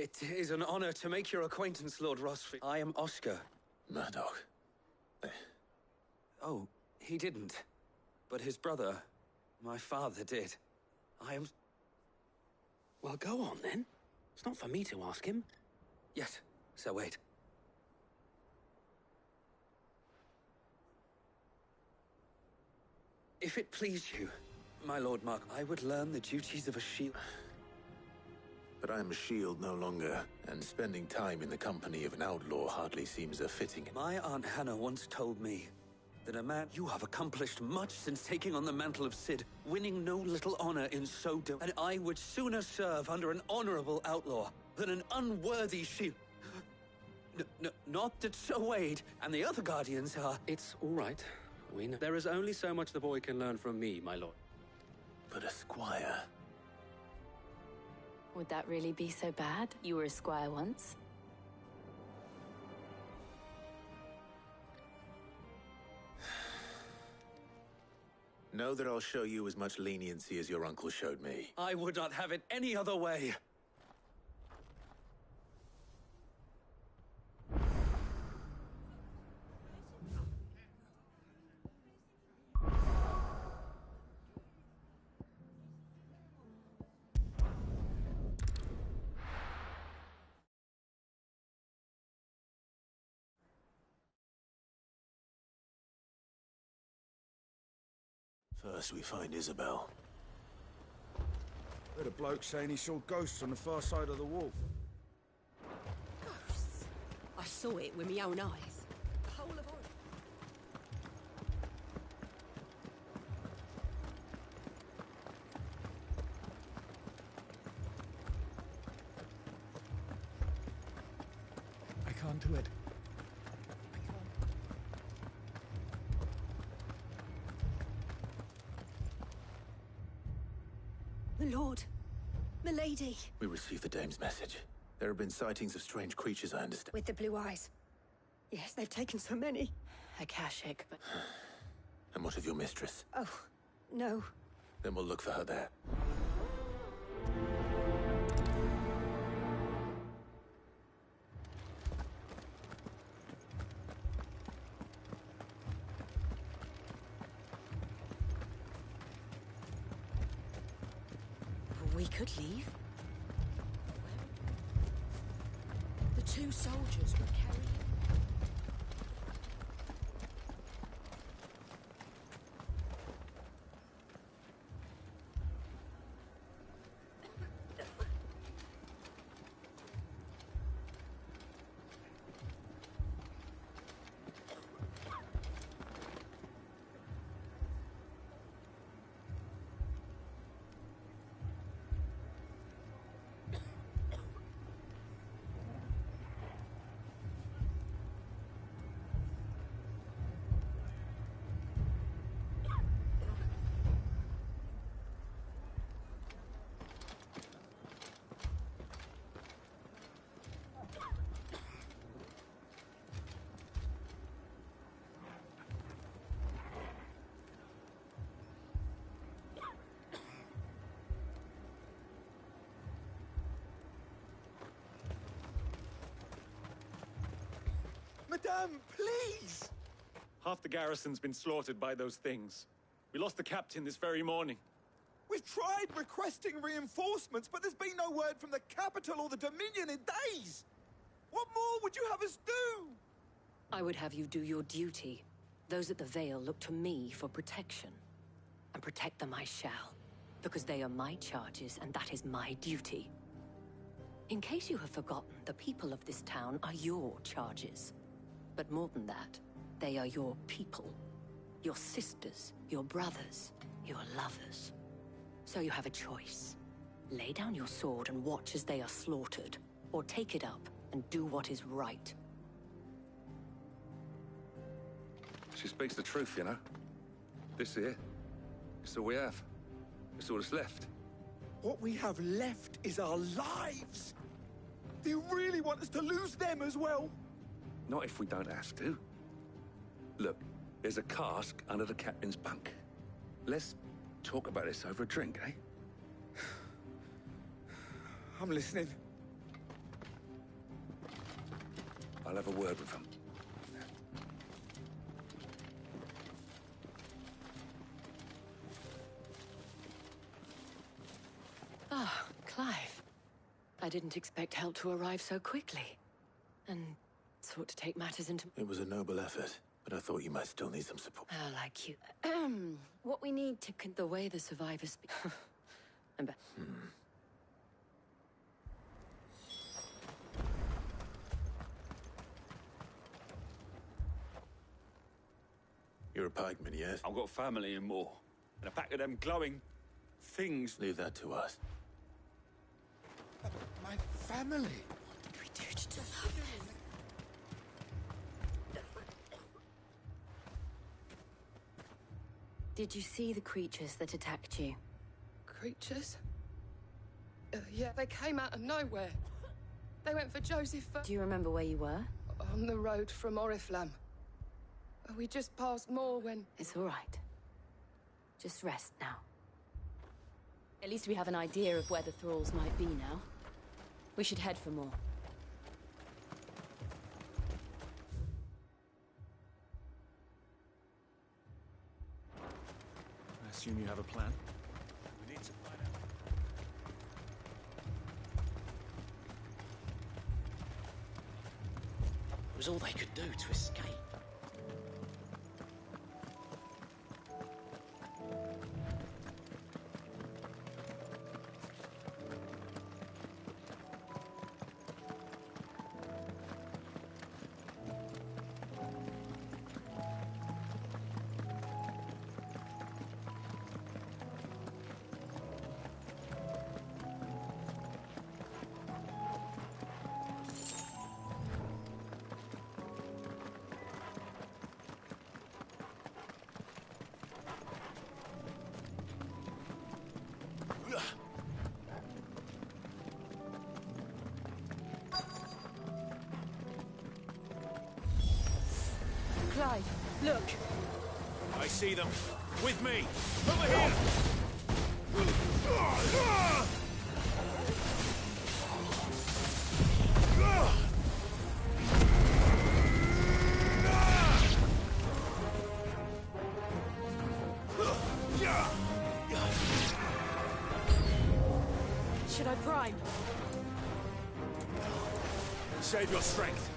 It is an honor to make your acquaintance, Lord Rosfield. I am Oscar. Murdoch. Oh, he didn't. But his brother, my father, did. I am... Well, go on, then. It's not for me to ask him. Yes, Sir Wade. If it please you, my Lord Mark, I would learn the duties of a shield. But I am a shield no longer, and spending time in the company of an outlaw hardly seems a fitting... My Aunt Hannah once told me that a man... You have accomplished much since taking on the mantle of Cid, winning no little honor in so doing. And I would sooner serve under an honorable outlaw than an unworthy shield. Not that Sir Wade and the other guardians are... It's all right. We know. There is only so much the boy can learn from me, my lord. But a squire... Would that really be so bad? You were a squire once. Know that I'll show you as much leniency as your uncle showed me. I would not have it any other way. First we find Isabel. Heard a bloke saying he saw ghosts on the far side of the wall. Ghosts? I saw it with my own eyes. The whole of Oregon. I can't do it. My lord. My lady. We received the dame's message. There have been sightings of strange creatures, I understand. With the blue eyes. Yes, they've taken so many. Akashic, but... And what of your mistress? Oh, no. Then we'll look for her there. We could leave. The two soldiers were carrying... Madame, please! Half the garrison's been slaughtered by those things. We lost the captain this very morning. We've tried requesting reinforcements, but there's been no word from the capital or the Dominion in days! What more would you have us do? I would have you do your duty. Those at the Vale look to me for protection. And protect them I shall. Because they are my charges, and that is my duty. In case you have forgotten, the people of this town are your charges. But more than that, they are your people. Your sisters, your brothers, your lovers. So you have a choice. Lay down your sword and watch as they are slaughtered, or take it up and do what is right. She speaks the truth, you know. This here, it's all we have. It's all that's left. What we have left is our lives! Do you really want us to lose them as well? Not if we don't have to. Look, there's a cask under the captain's bunk. Let's talk about this over a drink, eh? I'm listening. I'll have a word with them. Ah, Clive. I didn't expect help to arrive so quickly. And sought to take matters into... It was a noble effort, but I thought you might still need some support. Oh, like you. What we need to... The way the survivors... You're a pikeman, yes? I've got family and more. And a pack of them glowing things. Leave that to us. My family. What did we do to deserve this? Did you see the creatures that attacked you? Creatures? Yeah, they came out of nowhere. They went for Joseph Do you remember where you were? on the road from Oriflamme. We just passed Moor when... It's all right. Just rest now. At least we have an idea of where the thralls might be now. We should head for more. I assume you have a plan? We need to find out. It was all they could do to escape. Clive, look! I see them. With me. Over here! Should I prime? Save your strength.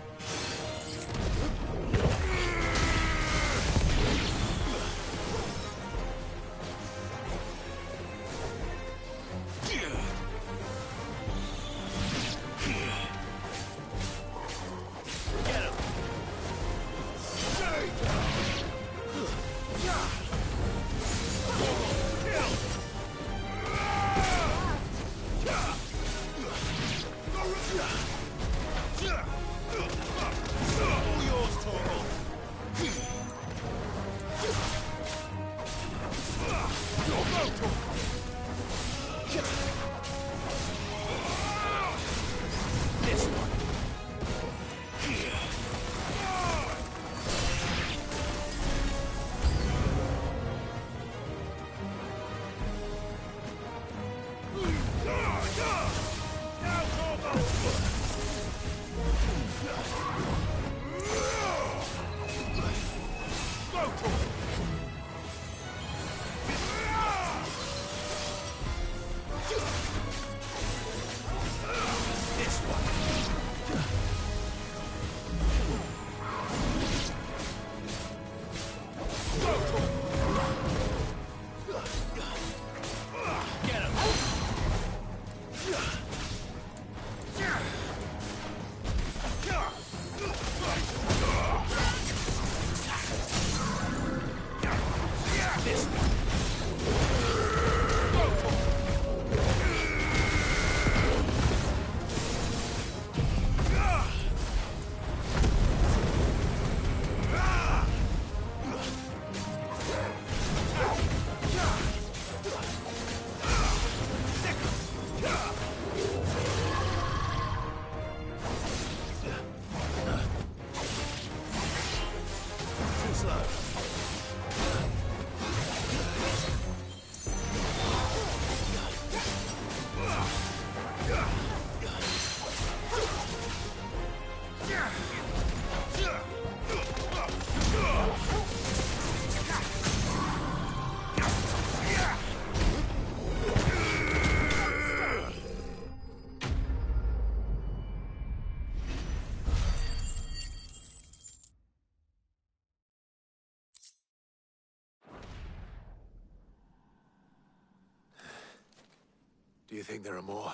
You think there are more?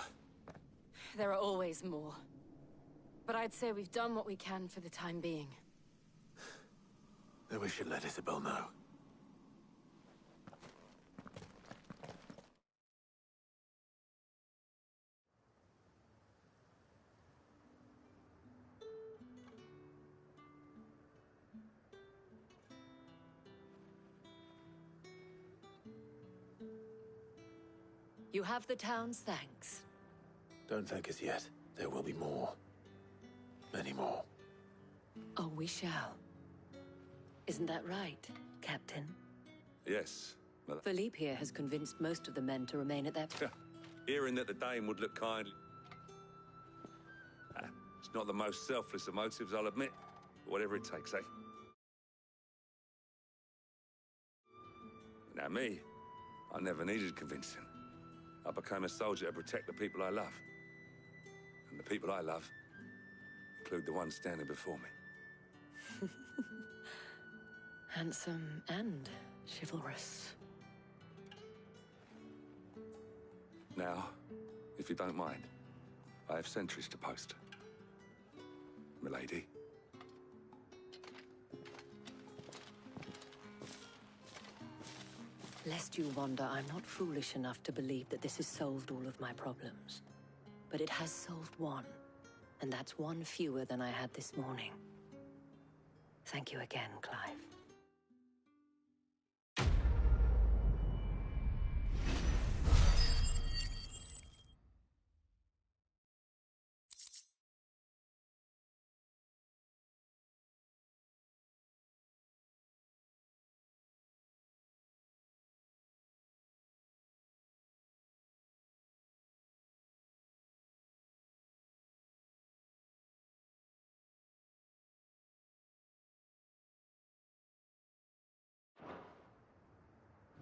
There are always more. But I'd say we've done what we can for the time being. Then we should let Isabel know. You have the town's thanks. Don't thank us yet. There will be more. Many more. Oh, we shall. Isn't that right, Captain? Yes, Mother. Philippe here has convinced most of the men to remain at their... Hearing that the Dame would look kindly... it's not the most selfless of motives, I'll admit. But whatever it takes, eh? Now me, I never needed convincing. I became a soldier to protect the people I love. And the people I love include the ones standing before me. Handsome and chivalrous. Now, if you don't mind, I have sentries to post. Milady. Lest you wonder, I'm not foolish enough to believe that this has solved all of my problems. But it has solved one, and that's one fewer than I had this morning. Thank you again, Clive.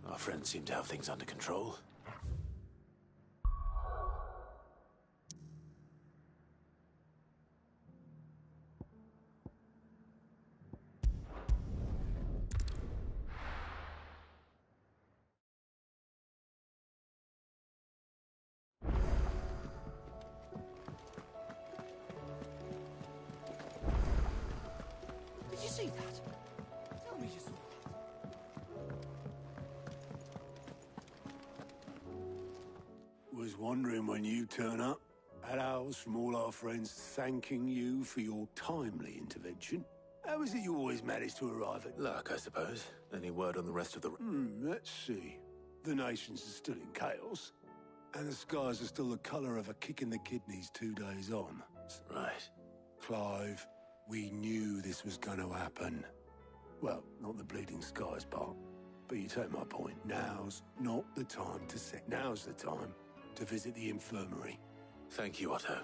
Our friends seem to have things under control. Did you see that? Tell me you saw it. Was wondering when you turn up. Had owls from all our friends thanking you for your timely intervention. How is it you always manage to arrive at... Luck, I suppose. Any word on the rest of the... let's see. The nations are still in chaos. And the skies are still the colour of a kick in the kidneys 2 days on. Right. Clive, we knew this was going to happen. Well, not the bleeding skies part. But you take my point. Now's not the time to set. Now's the time to visit the infirmary. Thank you, Otto.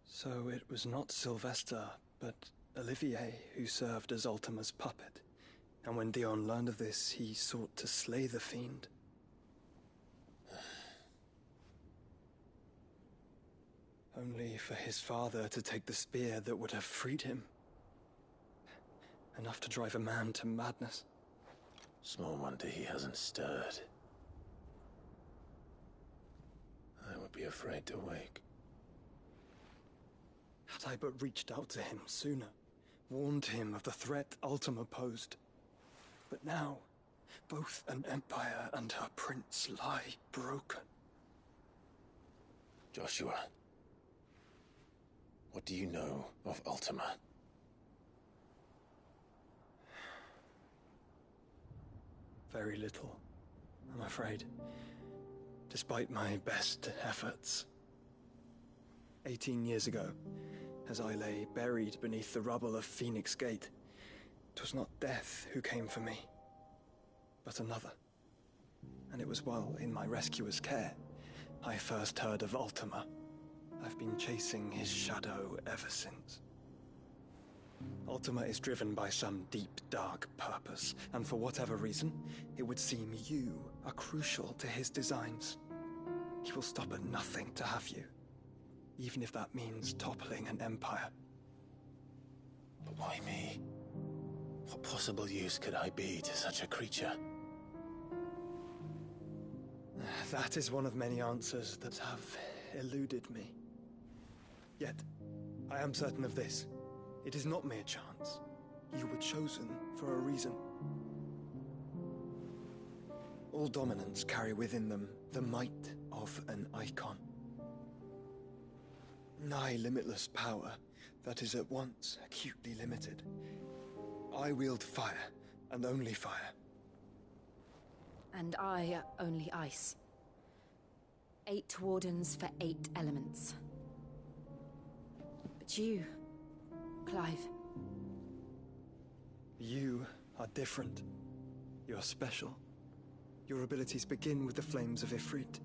So it was not Sylvester, but Olivier who served as Ultima's puppet. And when Dion learned of this, he sought to slay the fiend. Only for his father to take the spear that would have freed him. Enough to drive a man to madness. Small wonder he hasn't stirred. I would be afraid to wake. Had I but reached out to him sooner, warned him of the threat Ultima posed. But now, both an empire and her prince lie broken. Joshua, what do you know of Ultima? Very little, I'm afraid. Despite my best efforts. 18 years ago, as I lay buried beneath the rubble of Phoenix Gate, 'twas not death who came for me, but another. And it was while in my rescuer's care, I first heard of Ultima. I've been chasing his shadow ever since. Ultima is driven by some deep, dark purpose, and for whatever reason, it would seem you are crucial to his designs. He will stop at nothing to have you. even if that means toppling an empire. But why me? What possible use could I be to such a creature? That is one of many answers that have eluded me. Yet, I am certain of this. It is not mere chance. You were chosen for a reason. All dominants carry within them the might of an icon. Nigh limitless power that is at once acutely limited. I wield fire, and only fire. And I only ice. 8 wardens for 8 elements. But you, Clive. You are different. You're special. Your abilities begin with the flames of Ifrit.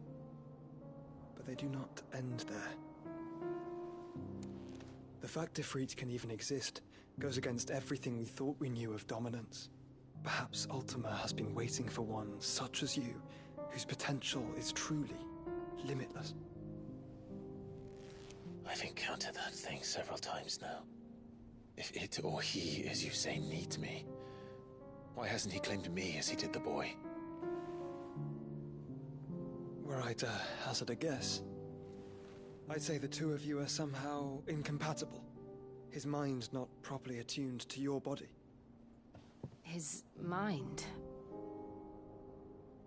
But they do not end there. The fact Ifrit can even exist goes against everything we thought we knew of dominance. Perhaps Ultima has been waiting for one such as you, whose potential is truly limitless. I've encountered that thing several times now. If it or he, as you say, needs me, why hasn't he claimed me as he did the boy? Were I to hazard a guess, I'd say the two of you are somehow incompatible. His mind not properly attuned to your body. His mind?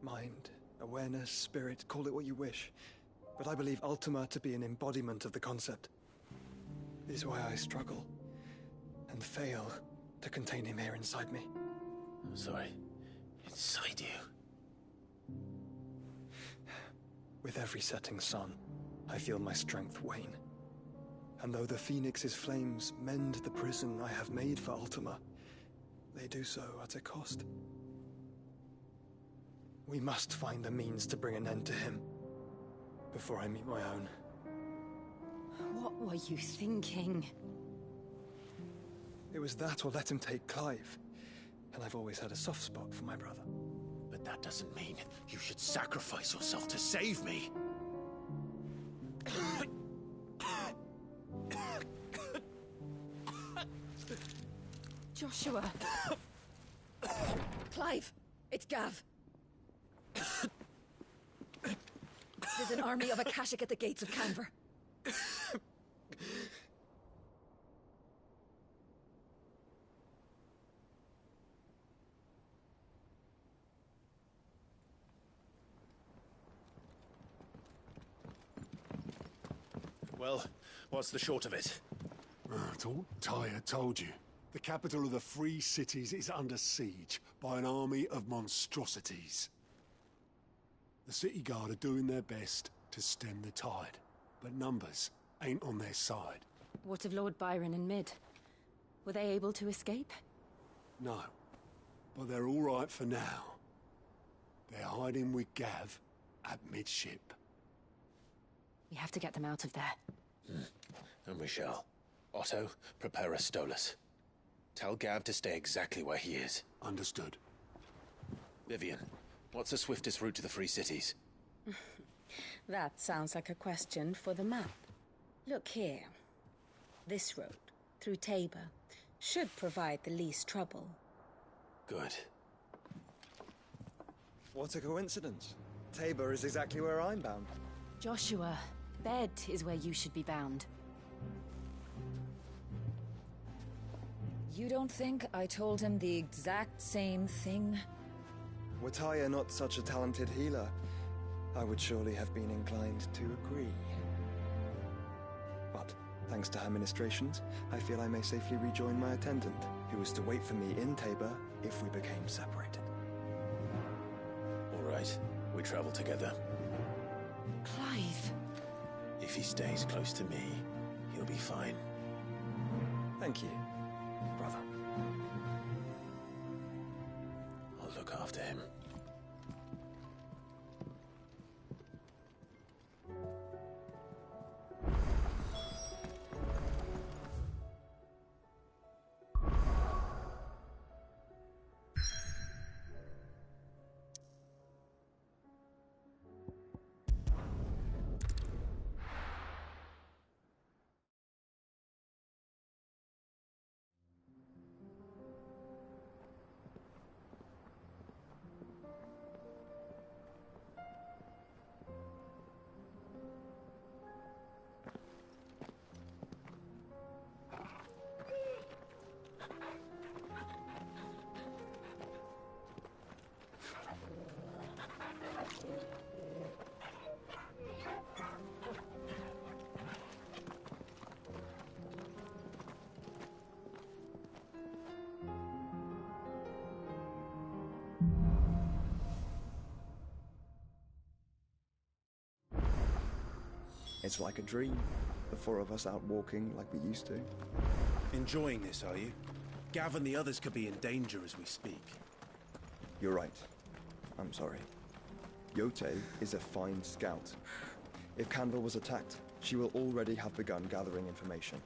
Mind, awareness, spirit, call it what you wish. But I believe Ultima to be an embodiment of the concept. It is why I struggle and fail to contain him here inside me. I'm sorry. Inside you? With every setting sun, I feel my strength wane. And though the Phoenix's flames mend the prison I have made for Ultima, they do so at a cost. We must find a means to bring an end to him before I meet my own. What were you thinking? It was that or let him take Clive. And I've always had a soft spot for my brother. But that doesn't mean you should sacrifice yourself to save me. Joshua! Clive! It's Gav! There's an army of Akashic at the gates of Canver. Well, what's the short of it? It's all Tyr told you. The capital of the Free Cities is under siege by an army of monstrosities. The city guard are doing their best to stem the tide, but numbers ain't on their side. What of Lord Byron and Mid? Were they able to escape? No, but they're all right for now. They're hiding with Gav at midship. We have to get them out of there. And we shall. Otto, prepare a Stolas. Tell Gav to stay exactly where he is. Understood. Vivian, what's the swiftest route to the Free Cities? That sounds like a question for the map. Look here. This road, through Tabor, should provide the least trouble. Good. What a coincidence. Tabor is exactly where I'm bound. Joshua, bed is where you should be bound. You don't think I told him the exact same thing? Were Tyr not such a talented healer, I would surely have been inclined to agree. But, thanks to her ministrations, I feel I may safely rejoin my attendant, who was to wait for me in Tabor if we became separated. All right, we travel together. Clive! If he stays close to me, he'll be fine. Thank you, brother. I'll look after him. It's like a dream. The four of us out walking like we used to. Enjoying this, are you? Gav and the others could be in danger as we speak. You're right. I'm sorry. Yote is a fine scout. If Canville was attacked, she will already have begun gathering information.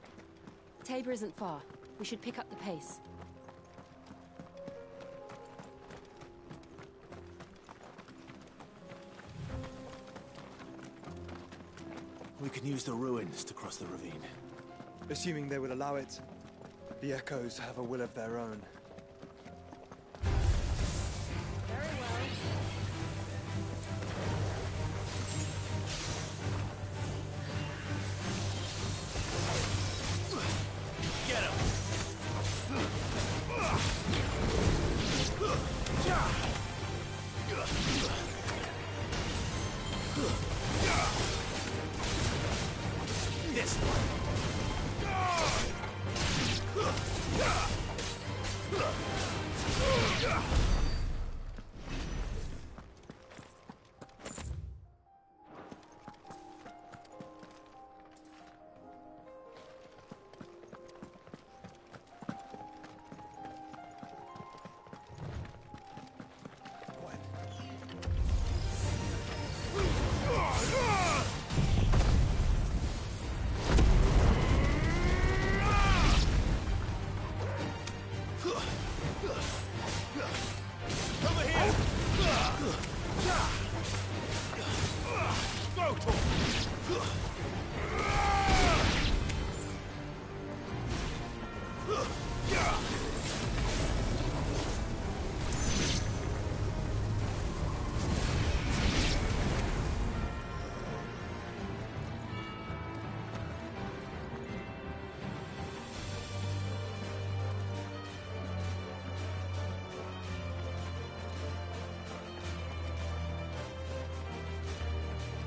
Tabor isn't far. We should pick up the pace. We can use the ruins to cross the ravine. Assuming they will allow it. The Echoes have a will of their own.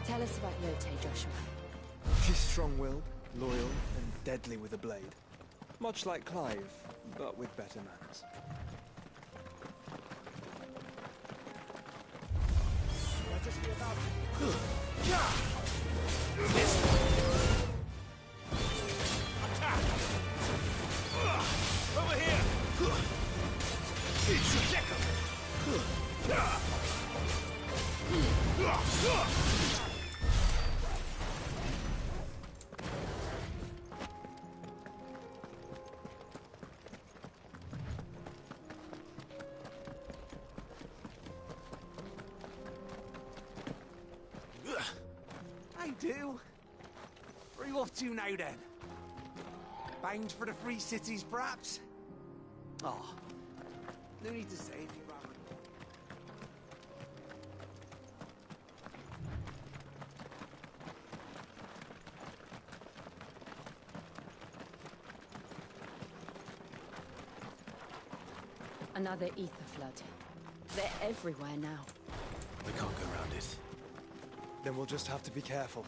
Tell us about Yote, Joshua. She's strong-willed, loyal, and deadly with a blade. Much like Clive, but with better manners. Let us be about Attack! Over here! I do. Where are you off to now, then? Bound for the Free Cities, perhaps? Oh, no need to say if you'd rather. Another ether flood. They're everywhere now. We can't go around it. Then we'll just have to be careful.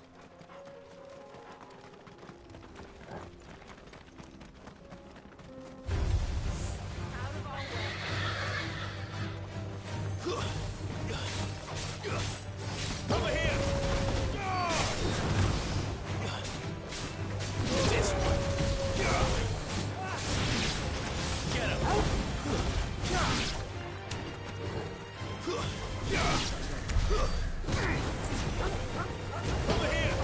Over here! This one! Get him! Over here!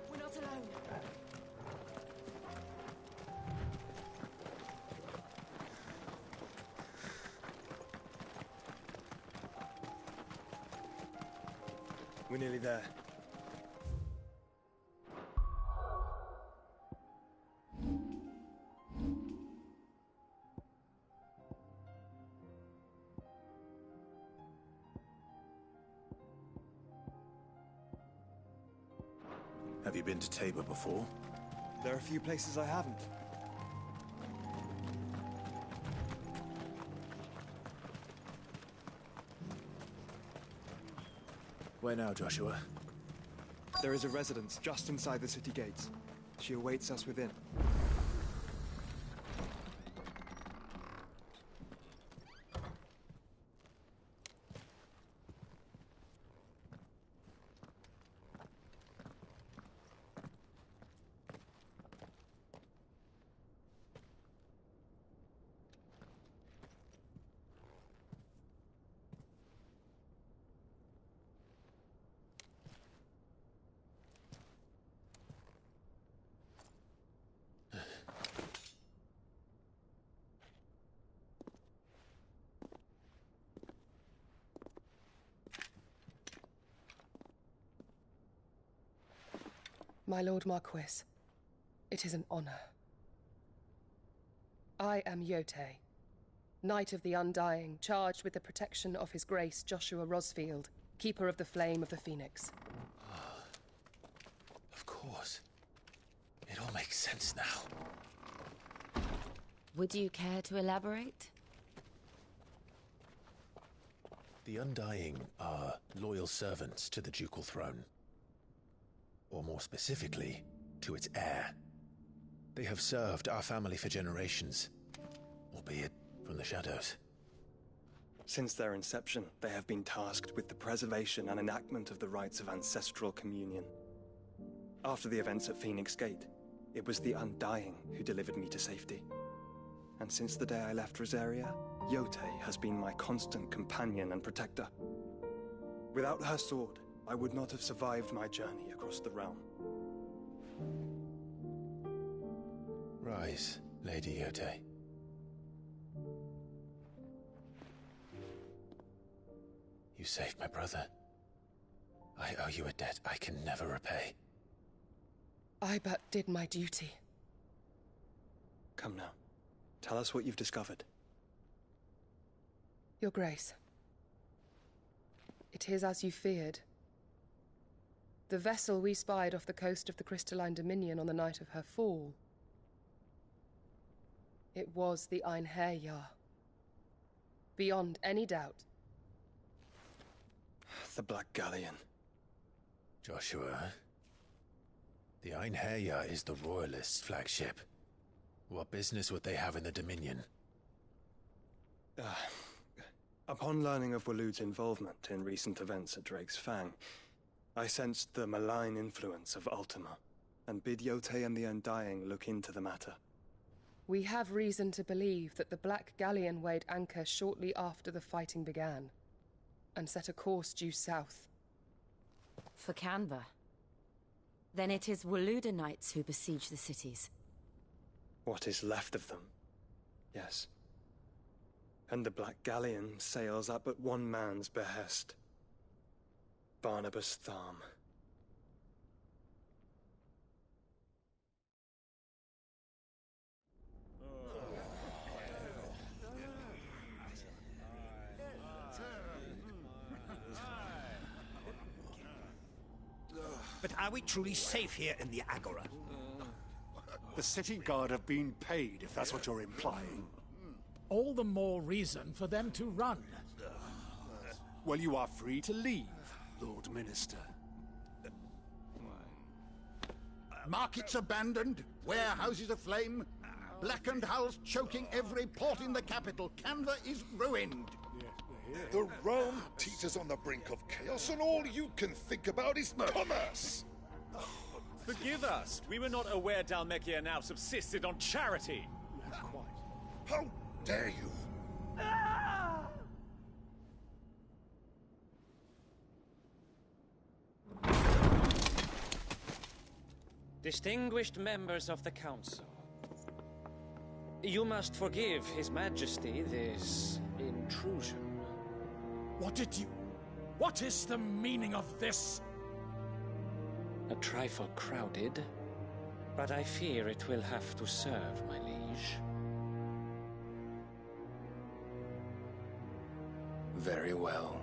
We're not alone. We're nearly there. Have you been to Tabor before? There are a few places I haven't. Where now, Joshua? There is a residence just inside the city gates. She awaits us within. My Lord Marquis, it is an honor. I am Yotei, Knight of the Undying, charged with the protection of His Grace Joshua Rosfield, Keeper of the Flame of the Phoenix. Of course. It all makes sense now. Would you care to elaborate? The Undying are loyal servants to the ducal throne. Or more specifically, to its heir. They have served our family for generations, albeit from the shadows. Since their inception, they have been tasked with the preservation and enactment of the rites of ancestral communion. After the events at Phoenix Gate, it was the Undying who delivered me to safety. And since the day I left Rosaria, Yotei has been my constant companion and protector. Without her sword, I would not have survived my journey across the realm. Rise, Lady Yotei. You saved my brother. I owe you a debt I can never repay. I but did my duty. Come now. Tell us what you've discovered. Your Grace. It is as you feared. The vessel we spied off the coast of the Crystalline Dominion on the night of her fall. It was the Einherjar. Beyond any doubt. The Black Galleon. Joshua, the Einherjar is the Royalists' flagship. What business would they have in the Dominion? Upon learning of Waloed's involvement in recent events at Drake's Fang, I sensed the malign influence of Ultima, and bid Yotei and the Undying look into the matter. We have reason to believe that the Black Galleon weighed anchor shortly after the fighting began, and set a course due south. For Canva. Then it is Waloeda Knights who besiege the cities. What is left of them? Yes. And the Black Galleon sails at but one man's behest. Barnabas Tharm. But are we truly safe here in the Agora? The city guard have been paid, if that's what you're implying. All the more reason for them to run. Well, you are free to leave, Lord Minister. Markets abandoned, warehouses aflame, blackened hulls choking every port in the capital. Canva is ruined. The realm teeters on the brink of chaos, and all you can think about is commerce! Forgive us. We were not aware Dhalmekia now subsisted on charity. How dare you? Distinguished members of the Council, you must forgive His Majesty this intrusion. What is the meaning of this? A trifle crowded, but I fear it will have to serve, my liege. Very well.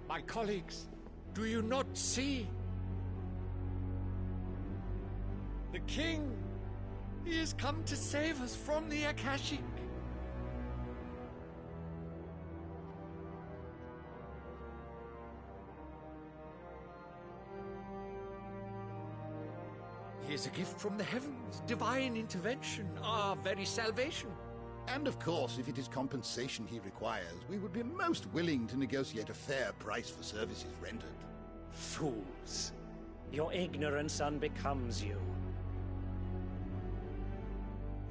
My colleagues, do you not see? The King! He has come to save us from the Akashic! is a gift from the heavens, divine intervention, our very salvation. And of course, if it is compensation he requires, we would be most willing to negotiate a fair price for services rendered. Fools. Your ignorance unbecomes you.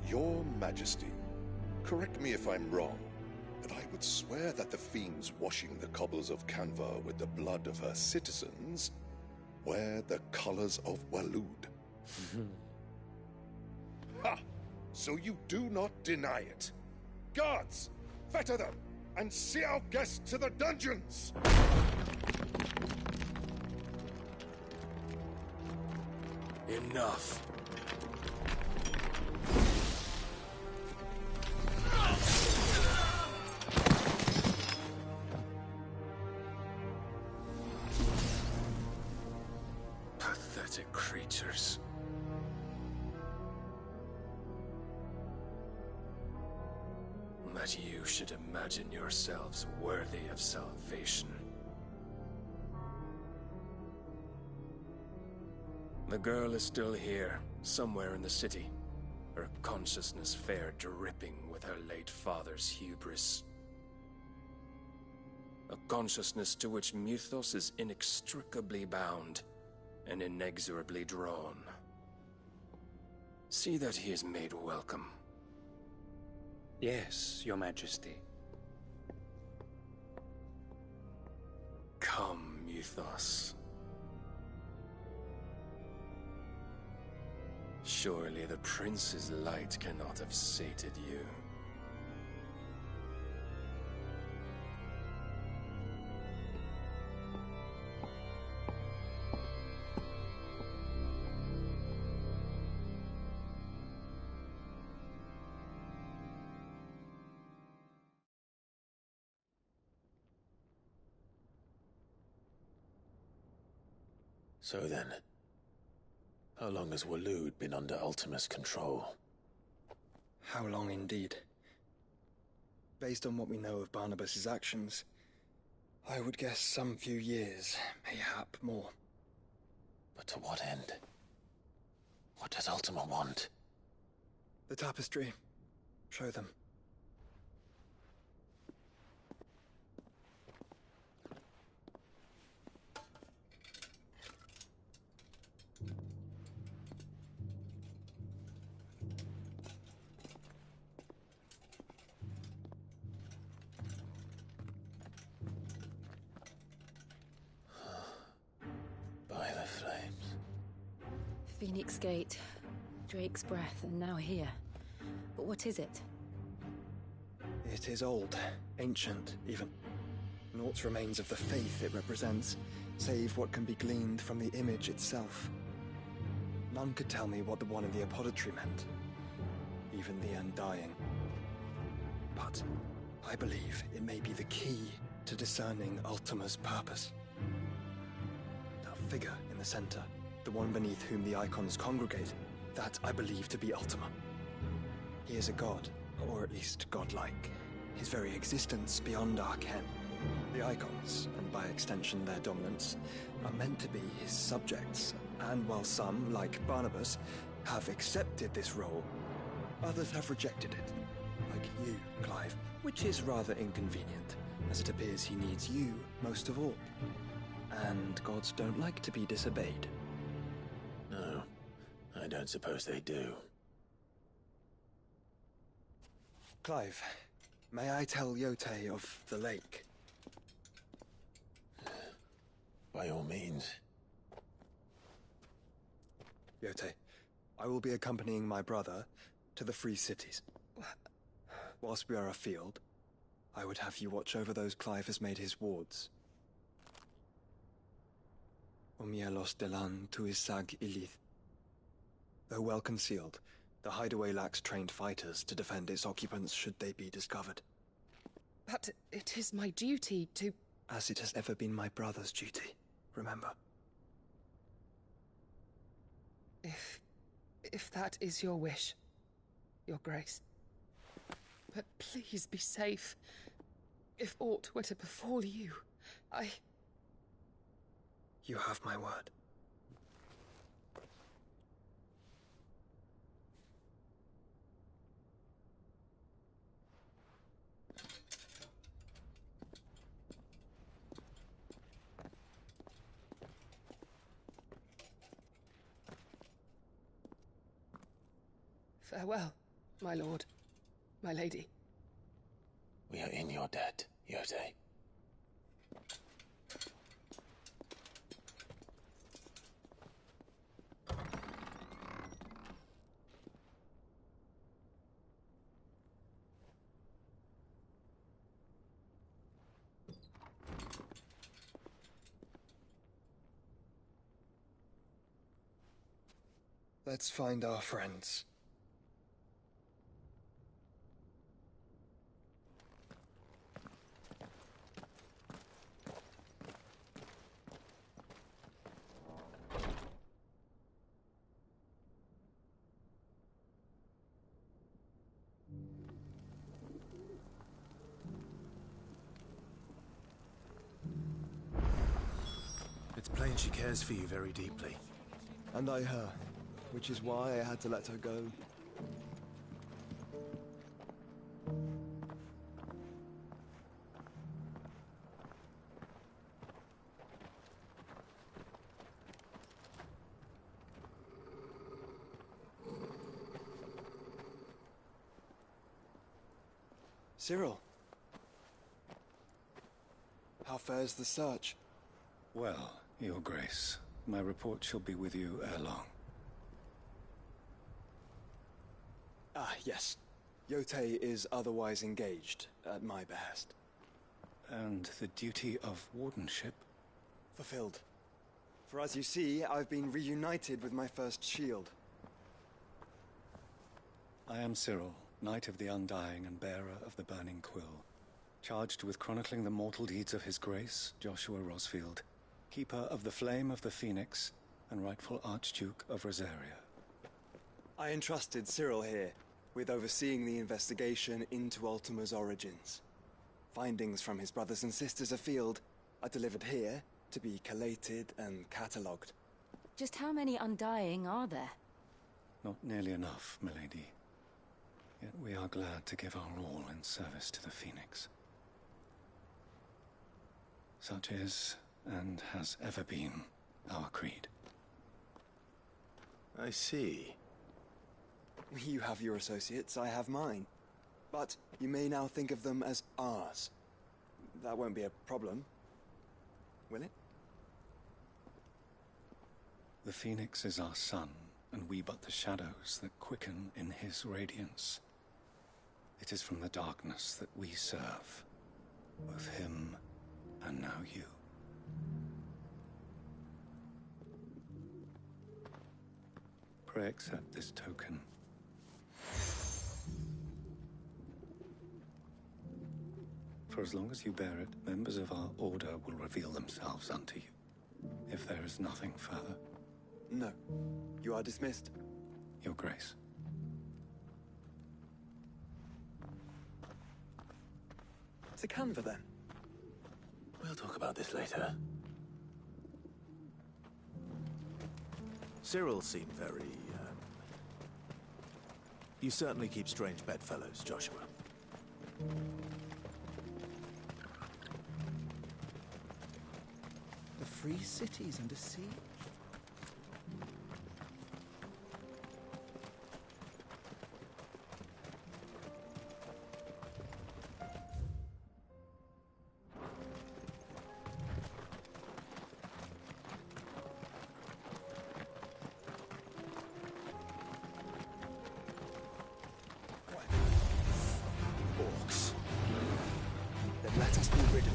Your Majesty, correct me if I'm wrong, but I would swear that the fiends washing the cobbles of Canva with the blood of her citizens wear the colors of Waloed. Ha! So you do not deny it. Guards, fetter them, and see our guests to the dungeons! Enough. Pathetic creatures. That you should imagine yourselves worthy of salvation. The girl is still here, somewhere in the city, her consciousness fair dripping with her late father's hubris. A consciousness to which Mythos is inextricably bound and inexorably drawn. See that he is made welcome. Yes, Your Majesty. Come, Mythos. Surely the prince's light cannot have sated you. So then, how long has Waloed been under Ultima's control? How long indeed? Based on what we know of Barnabas's actions, I would guess some few years, mayhap more. But to what end? What does Ultima want? The tapestry. Show them. Phoenix Gate, Drake's Breath, and now here. But what is it? It is old, ancient, even. Naught remains of the faith it represents, save what can be gleaned from the image itself. None could tell me what the one in the apothecary meant, even the Undying. But I believe it may be the key to discerning Ultima's purpose. That figure in the center, the one beneath whom the icons congregate, that I believe to be Ultima. He is a god, or at least godlike. His very existence beyond our ken. The icons, and by extension their dominance, are meant to be his subjects, and while some, like Barnabas, have accepted this role, others have rejected it. Like you, Clive, which is rather inconvenient, as it appears he needs you most of all. And gods don't like to be disobeyed. No, I don't suppose they do. Clive, may I tell Yote of the lake? By all means. Yote, I will be accompanying my brother to the Free Cities. Whilst we are afield, I would have you watch over those Clive has made his wards. Omielos delan tuisag ilith. Though well concealed, the hideaway lacks trained fighters to defend its occupants should they be discovered. But it is my duty to... As it has ever been my brother's duty, remember. If that is your wish, Your Grace. But please be safe. If aught were to befall you, You have my word. Farewell, my lord, my lady. We are in your debt, Yotei. Let's find our friends. It's plain she cares for you very deeply. And I her, which is why I had to let her go. Cyril. How fares the search? Well, Your Grace, my report shall be with you ere long. Ah, yes. Yotei is otherwise engaged, at my behest. And the duty of wardenship? Fulfilled. For as you see, I've been reunited with my first shield. I am Cyril, Knight of the Undying and bearer of the Burning Quill, charged with chronicling the mortal deeds of His Grace, Joshua Rosfield, Keeper of the Flame of the Phoenix, and rightful Archduke of Rosaria. I entrusted Cyril here with overseeing the investigation into Ultima's origins. Findings from his brothers and sisters afield are delivered here to be collated and catalogued. Just how many Undying are there? Not nearly enough, milady. Yet we are glad to give our all in service to the Phoenix. Such is, and has ever been, our creed. I see. You have your associates, I have mine. But you may now think of them as ours. That won't be a problem, will it? The Phoenix is our sun, and we but the shadows that quicken in his radiance. It is from the darkness that we serve, both him and now you. Pray accept this token. For as long as you bear it, members of our order will reveal themselves unto you, if there is nothing further. No. You are dismissed. Your Grace. To Canva, then. We'll talk about this later. Cyril seemed very, You certainly keep strange bedfellows, Joshua. The free city's under siege. Orcs. Then let us be rid of them.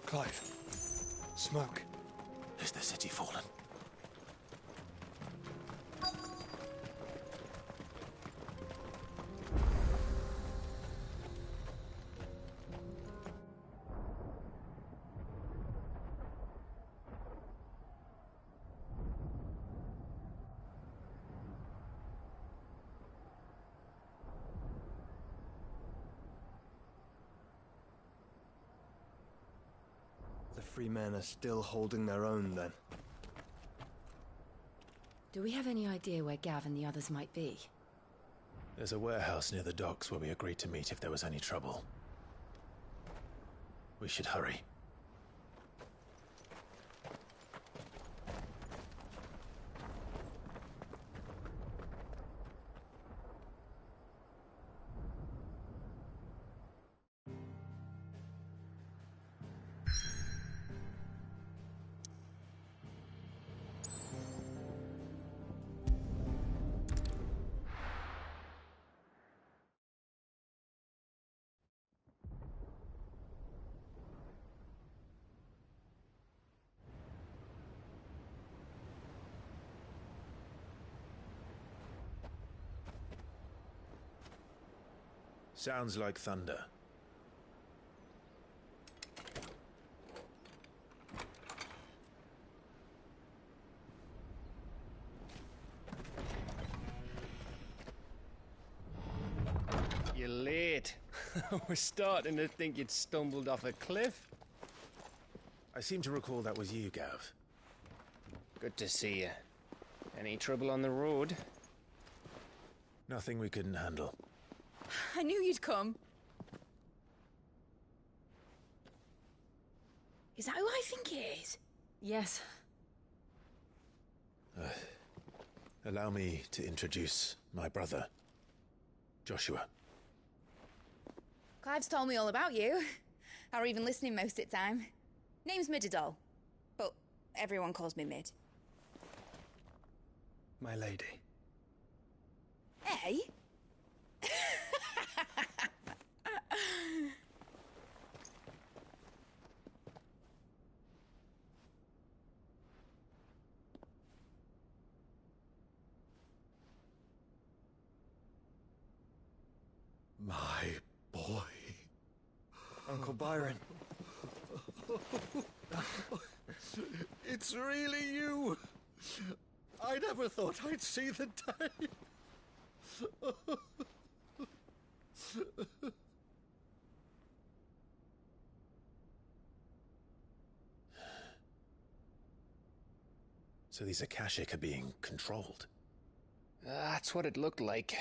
Clive. Smoke. Is the city fallen? The free men are still holding their own, then. Do we have any idea where Gav and the others might be? There's a warehouse near the docks where we agreed to meet if there was any trouble. We should hurry. Sounds like thunder. You're late. We're starting to think you'd stumbled off a cliff. I seem to recall that was you, Gav. Good to see you. Any trouble on the road? Nothing we couldn't handle. I knew you'd come. Is that who I think it is? Yes. Allow me to introduce my brother, Joshua. Clive's told me all about you. Or even listening most of the time. Name's Midadol, but everyone calls me Mid. My lady. Hey? My boy. Uncle Byron. It's really you. I never thought I'd see the day. So these Akashic are being controlled? That's what it looked like.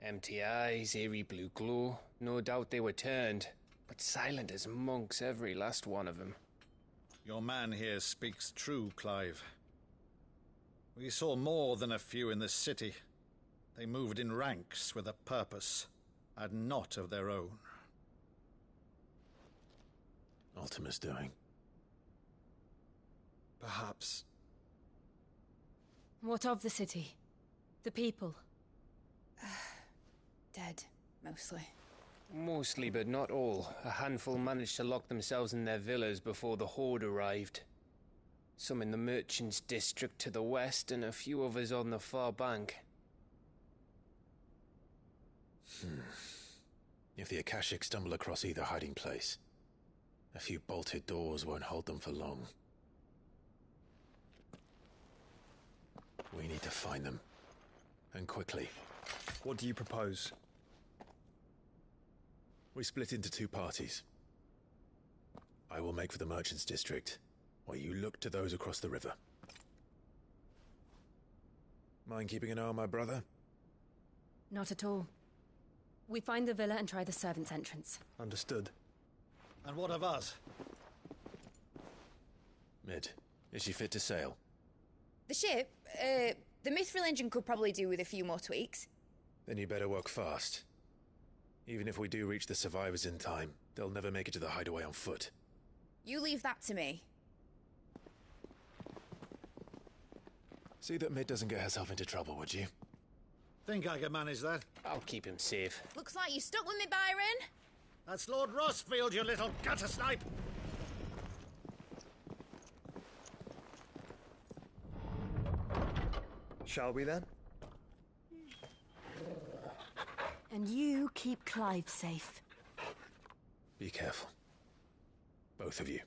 Empty eyes, eerie blue glow. No doubt they were turned, but silent as monks, every last one of them. Your man here speaks true, Clive. We saw more than a few in this city. They moved in ranks with a purpose, and not of their own. Ultima's doing. Perhaps. What of the city? The people? Dead, mostly. Mostly, but not all. A handful managed to lock themselves in their villas before the Horde arrived. Some in the Merchants' District to the west, and a few others on the far bank. If the Akashic stumble across either hiding place, a few bolted doors won't hold them for long. We need to find them. And quickly. What do you propose? We split into two parties. I will make for the Merchants' District, while you look to those across the river. Mind keeping an eye on my brother? Not at all. We find the villa and try the servants' entrance. Understood. And what of us? Mid, is she fit to sail? The ship, the Mithril engine could probably do with a few more tweaks. Then you better work fast. Even if we do reach the survivors in time, they'll never make it to the hideaway on foot. You leave that to me. See that Mid doesn't get herself into trouble, would you? Think I can manage that? I'll keep him safe. Looks like you stuck with me, Byron. That's Lord Rossfield, you little gutter snipe! Shall we then? And you keep Clive safe. Be careful. Both of you.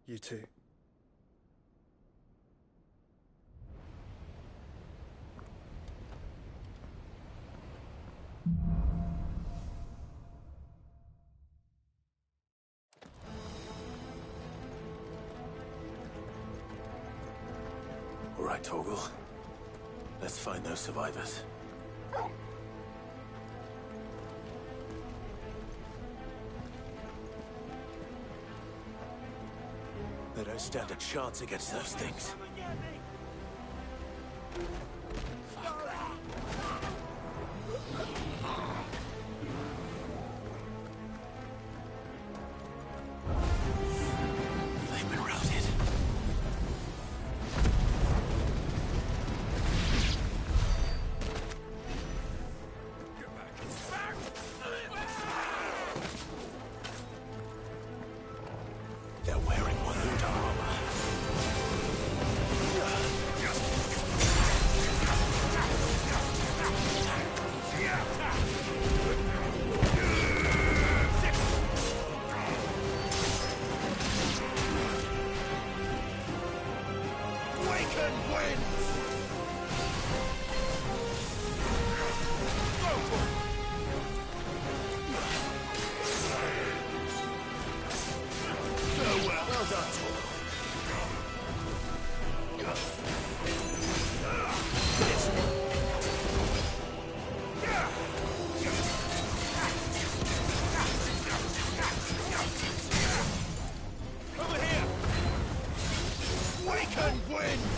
You too. All right, Torgal. Let's find those survivors. They don't stand a chance against those things. They've been routed. They're wearing Waluda armor. Well done, over here! Waken wins!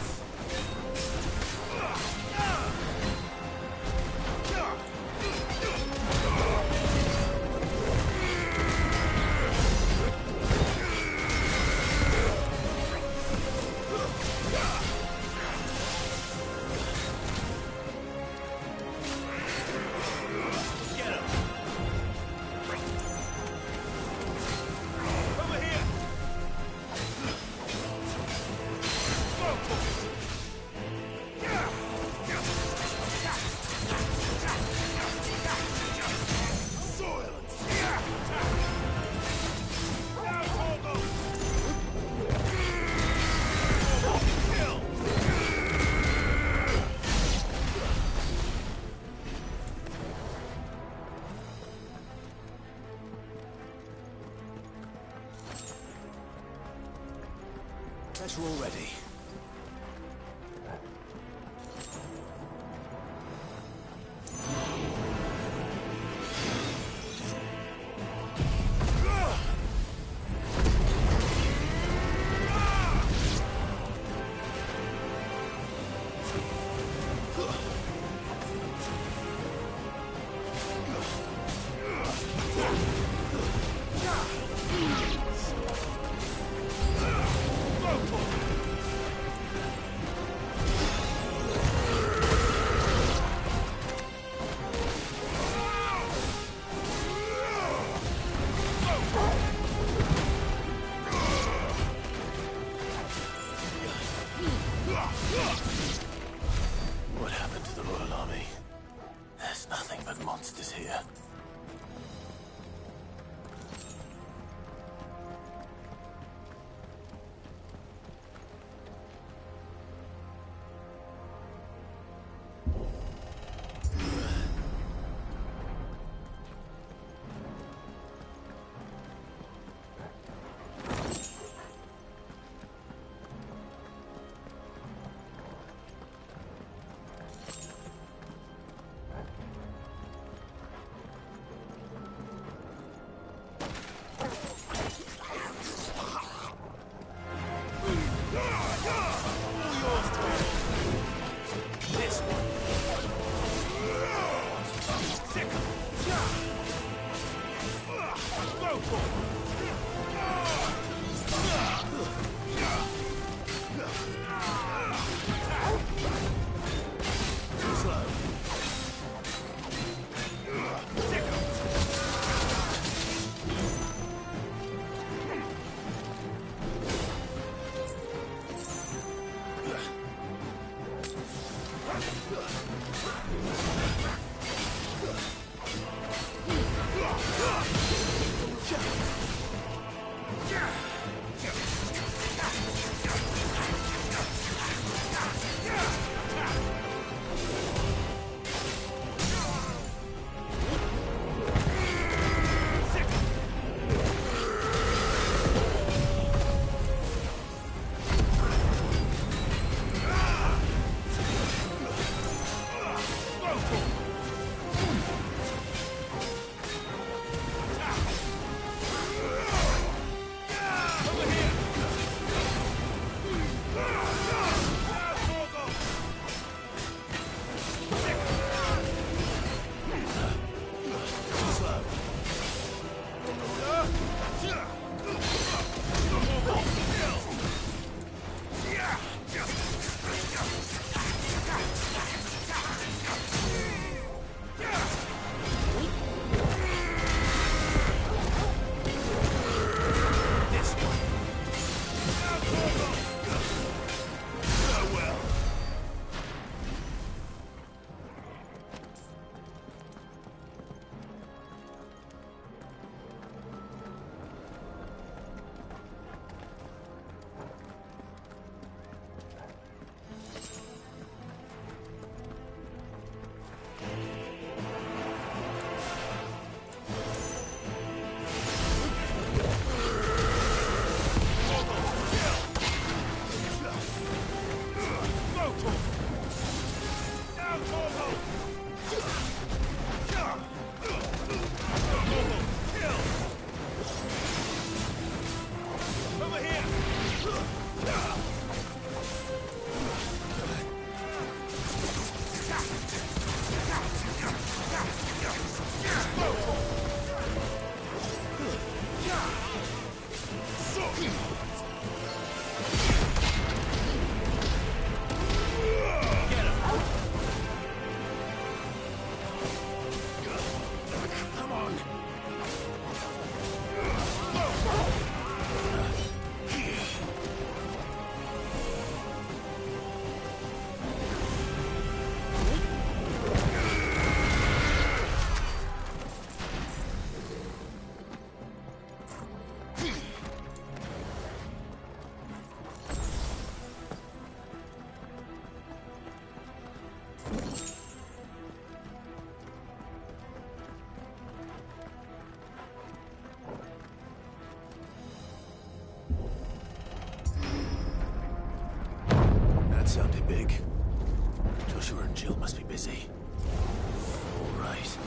Guess we're all ready. What happened to the Royal Army? There's nothing but monsters here. Sounded big. Joshua and Jill must be busy. All right.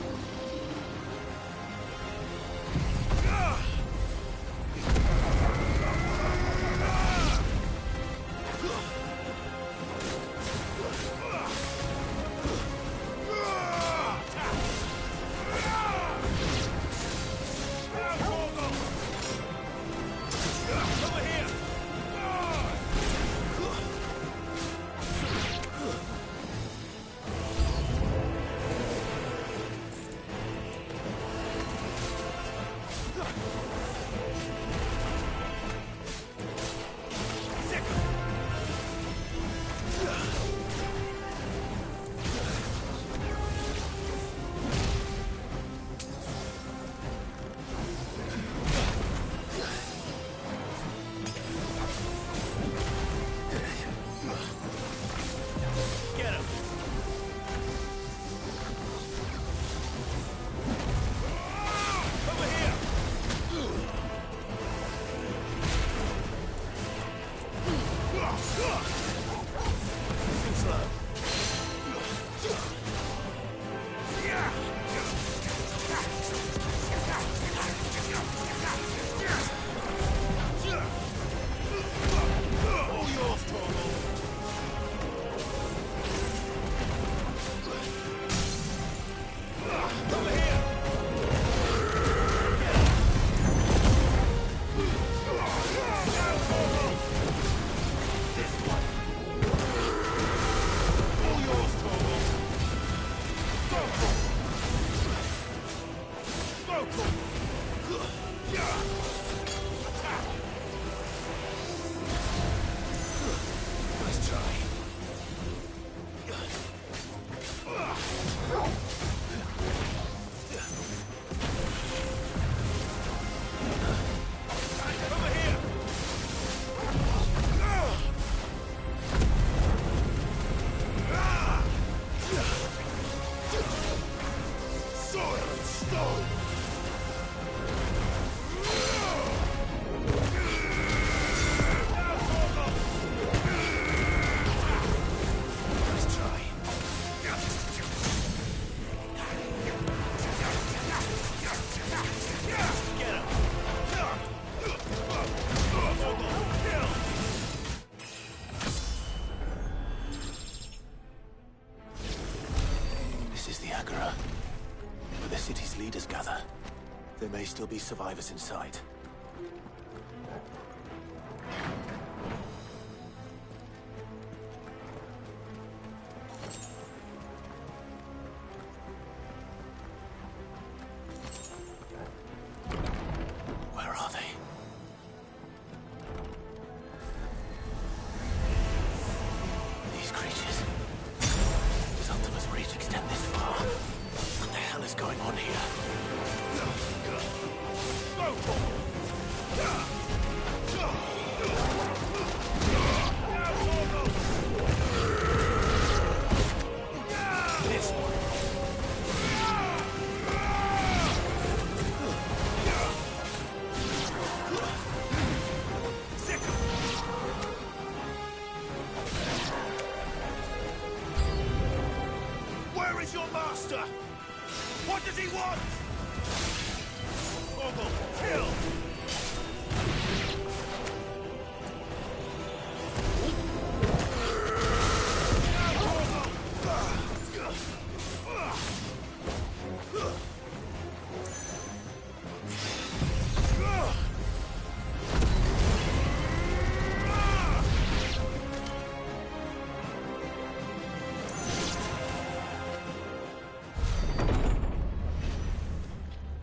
Leaders gather. There may still be survivors inside. Where are they? These creatures. Does Ultima's reach extend this far? What the hell is going on here? Where is your master? What does he want? Ogle, kill!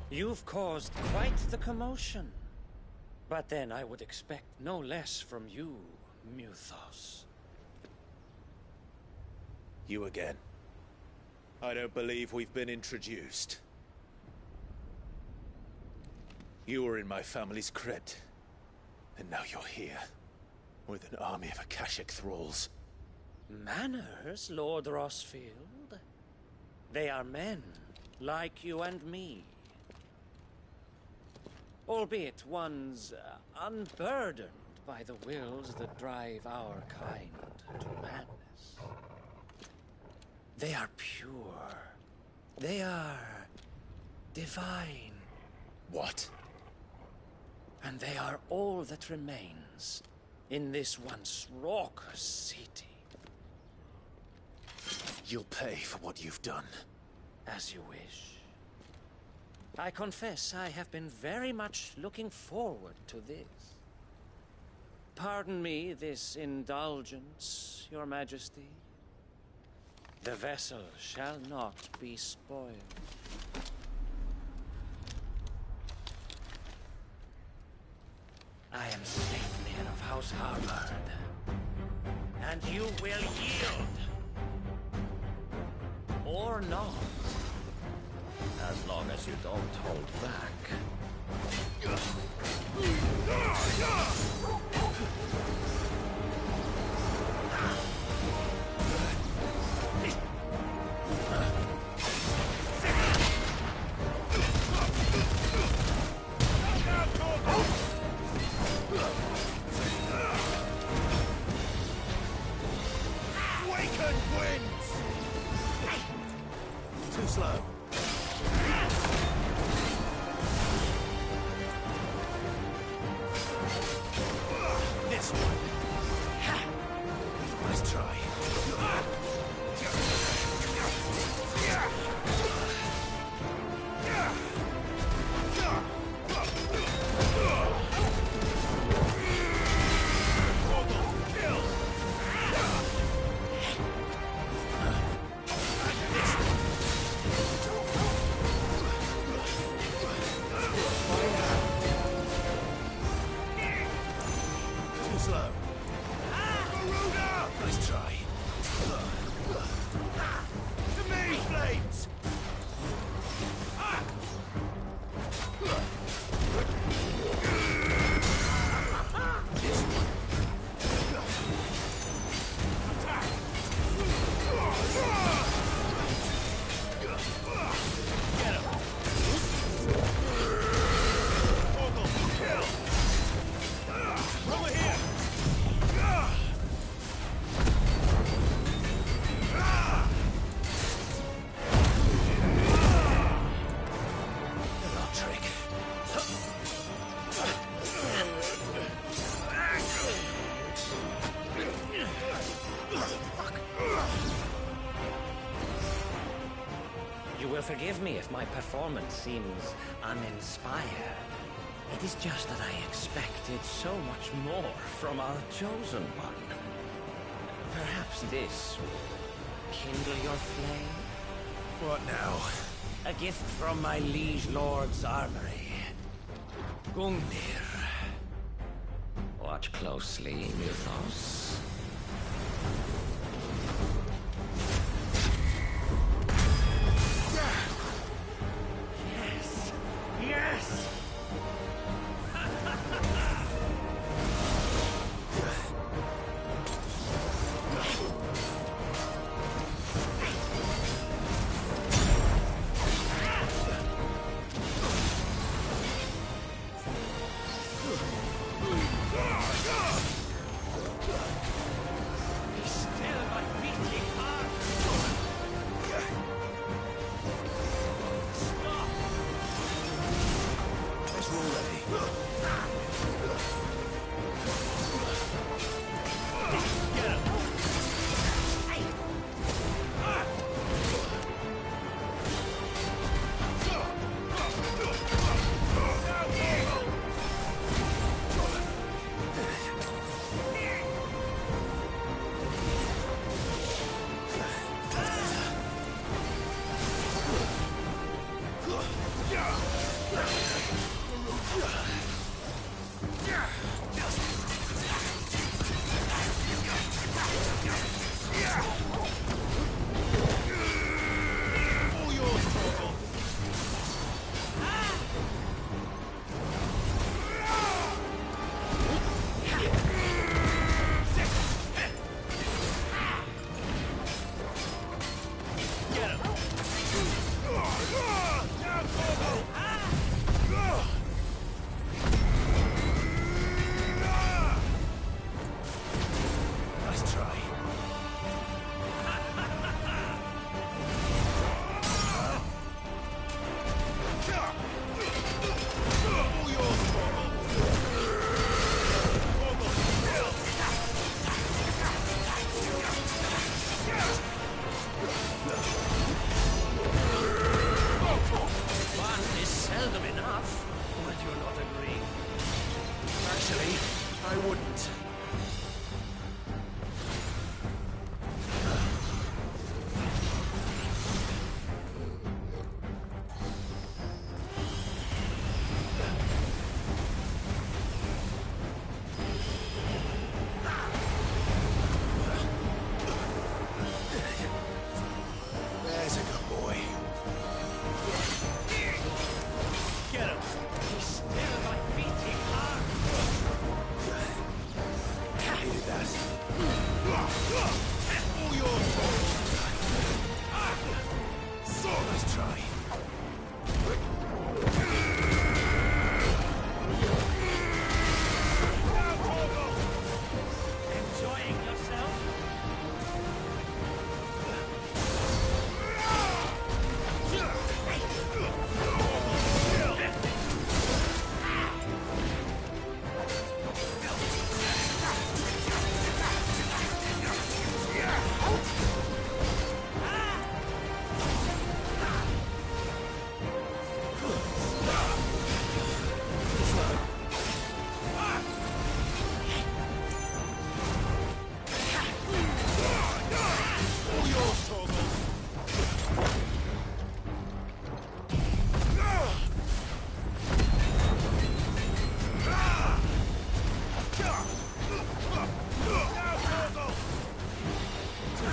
You've caused quite the commotion. But then I would expect no less from you, Muthos. You again. I don't believe we've been introduced. You were in my family's crypt. And now you're here. With an army of Akashic thralls. Manners, Lord Rosfield? They are men, like you and me. Albeit ones unburdened by the wills that drive our kind to madness. They are pure. They are divine. What? And they are all that remains in this once raucous city. You'll pay for what you've done. As you wish. I confess I have been very much looking forward to this. Pardon me this indulgence, Your Majesty. The vessel shall not be spoiled. I am Sleipnir of House Harvard, and you will yield. Or not. As long as you don't hold back. Waken winds! Too slow. This one. Nice try. Too slow. Nice try. To me, flames! Over here! Little trick. You will forgive me if my performance seems uninspired. It is just that I expected so much more from our chosen one. Perhaps this will kindle your flame? What now? A gift from my liege lord's armory. Gungnir. Watch closely, Muthos. Yes! Yes! Be still.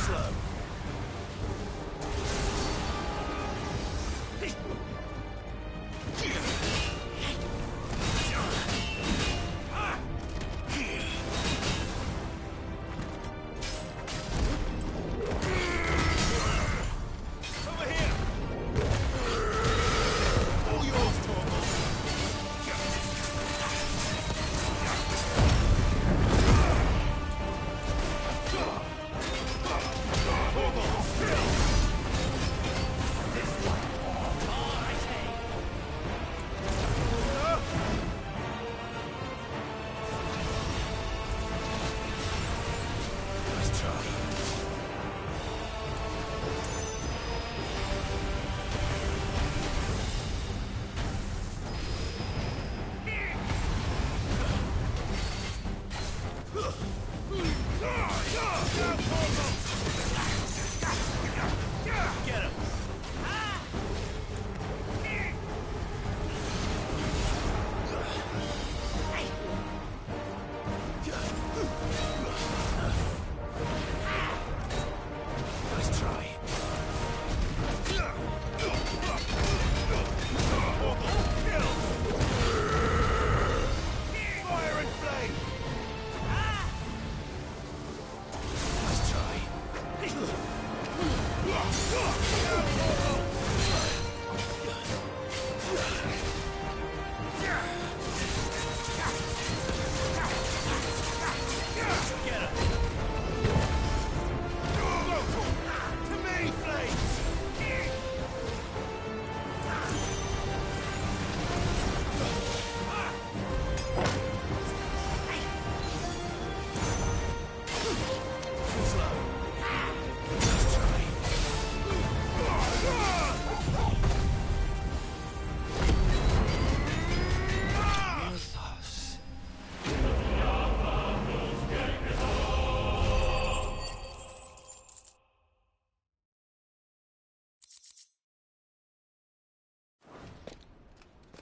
slow.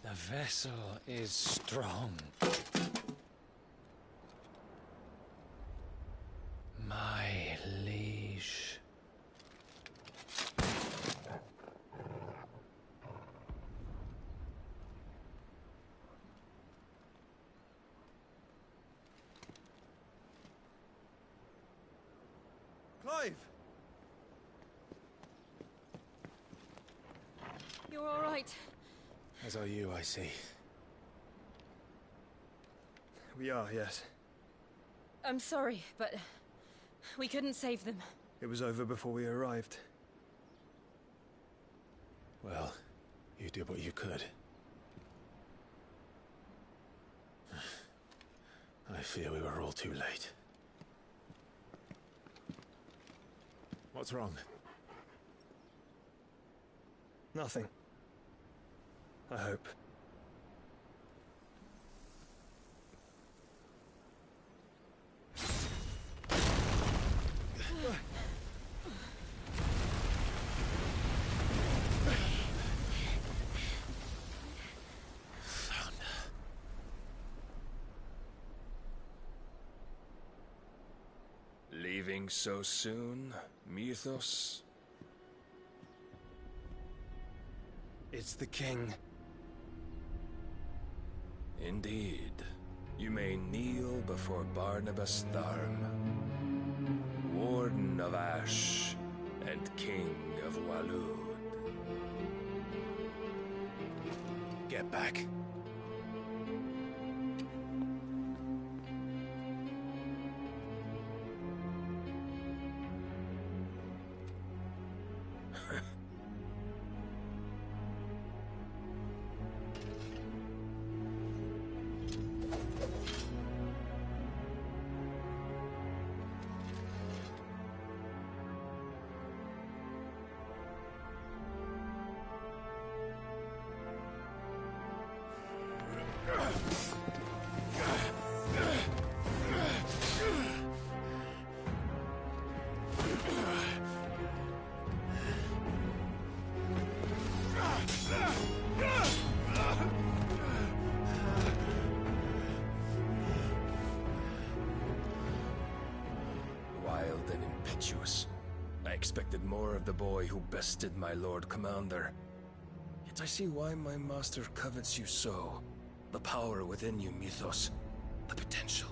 The vessel is strong. My liege. Clive! You're all right. As are you, I see. We are, yes. I'm sorry, but we couldn't save them. It was over before we arrived. Well, you did what you could. I fear we were all too late. What's wrong? Nothing. I hope. Leaving so soon, Mythos? It's the king. Indeed. You may kneel before Barnabas Tharm, Warden of Ash and King of Waloed. Get back. expected more of the boy who bested my Lord Commander. Yet I see why my master covets you so. The power within you, Mythos. The potential.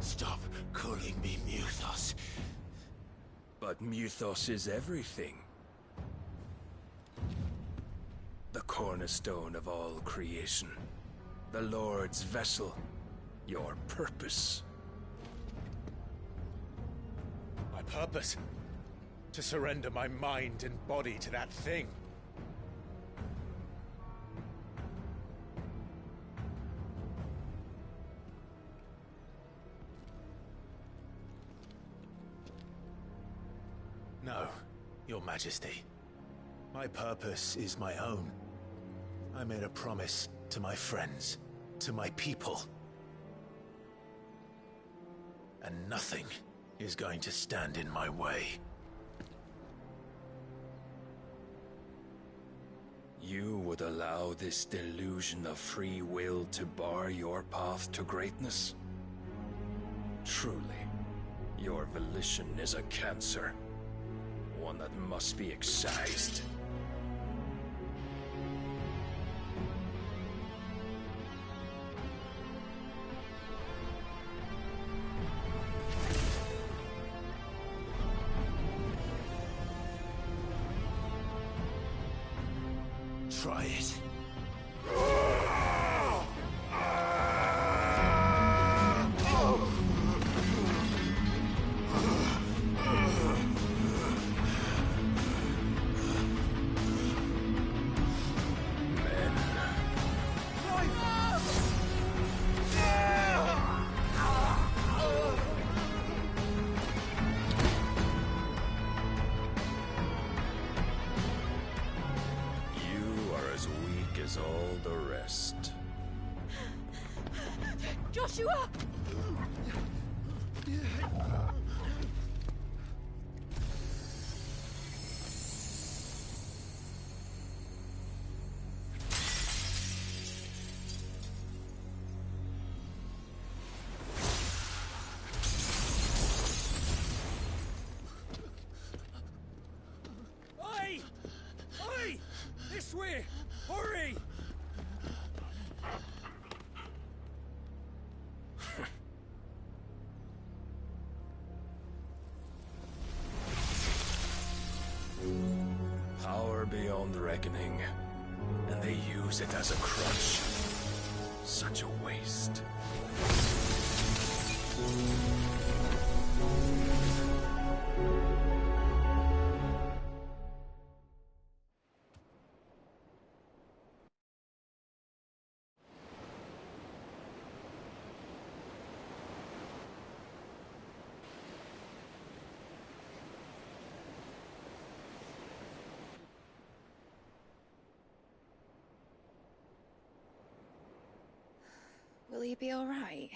Stop calling me Mythos. But Mythos is everything. The cornerstone of all creation. The Lord's vessel. Your purpose. My purpose? To surrender my mind and body to that thing. No, Your Majesty. My purpose is my own. I made a promise to my friends, to my people. And nothing is going to stand in my way. You would allow this delusion of free will to bar your path to greatness? Truly, your volition is a cancer. One that must be excised. Try it. As all the rest. Joshua! Oi! Oi! This way! Hurry! Power beyond reckoning, and they use it as a crutch. Such a waste. Will he be all right?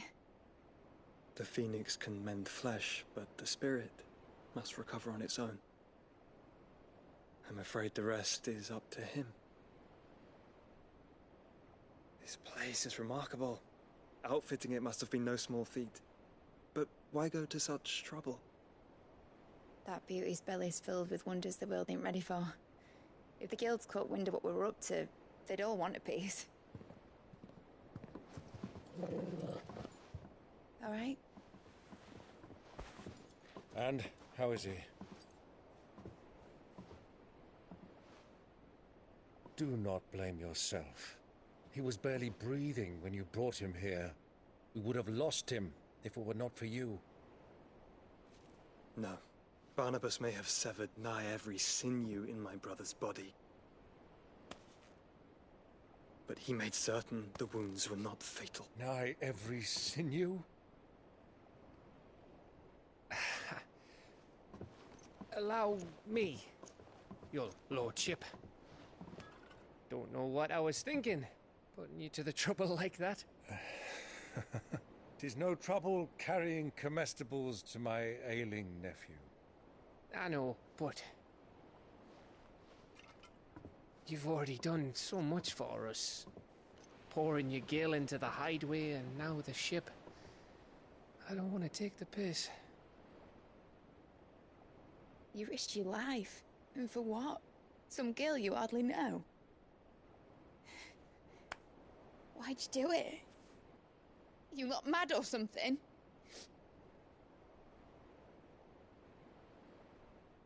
The phoenix can mend flesh, but the spirit must recover on its own. I'm afraid the rest is up to him. This place is remarkable. Outfitting it must have been no small feat. But why go to such trouble? That beauty's belly's filled with wonders the world ain't ready for. If the guilds caught wind of what we were up to, they'd all want a piece. All right? And how is he? Do not blame yourself. He was barely breathing when you brought him here. We would have lost him if it were not for you. No. Barnabas may have severed nigh every sinew in my brother's body. But he made certain the wounds were not fatal. Nigh every sinew? Allow me, your lordship. Don't know what I was thinking, putting you to the trouble like that. 'Tis no trouble carrying comestibles to my ailing nephew. I know, but you've already done so much for us. Pouring your gil into the hideaway and now the ship. I don't want to take the piss. You risked your life. And for what? Some girl you hardly know. Why'd you do it? You lot mad or something?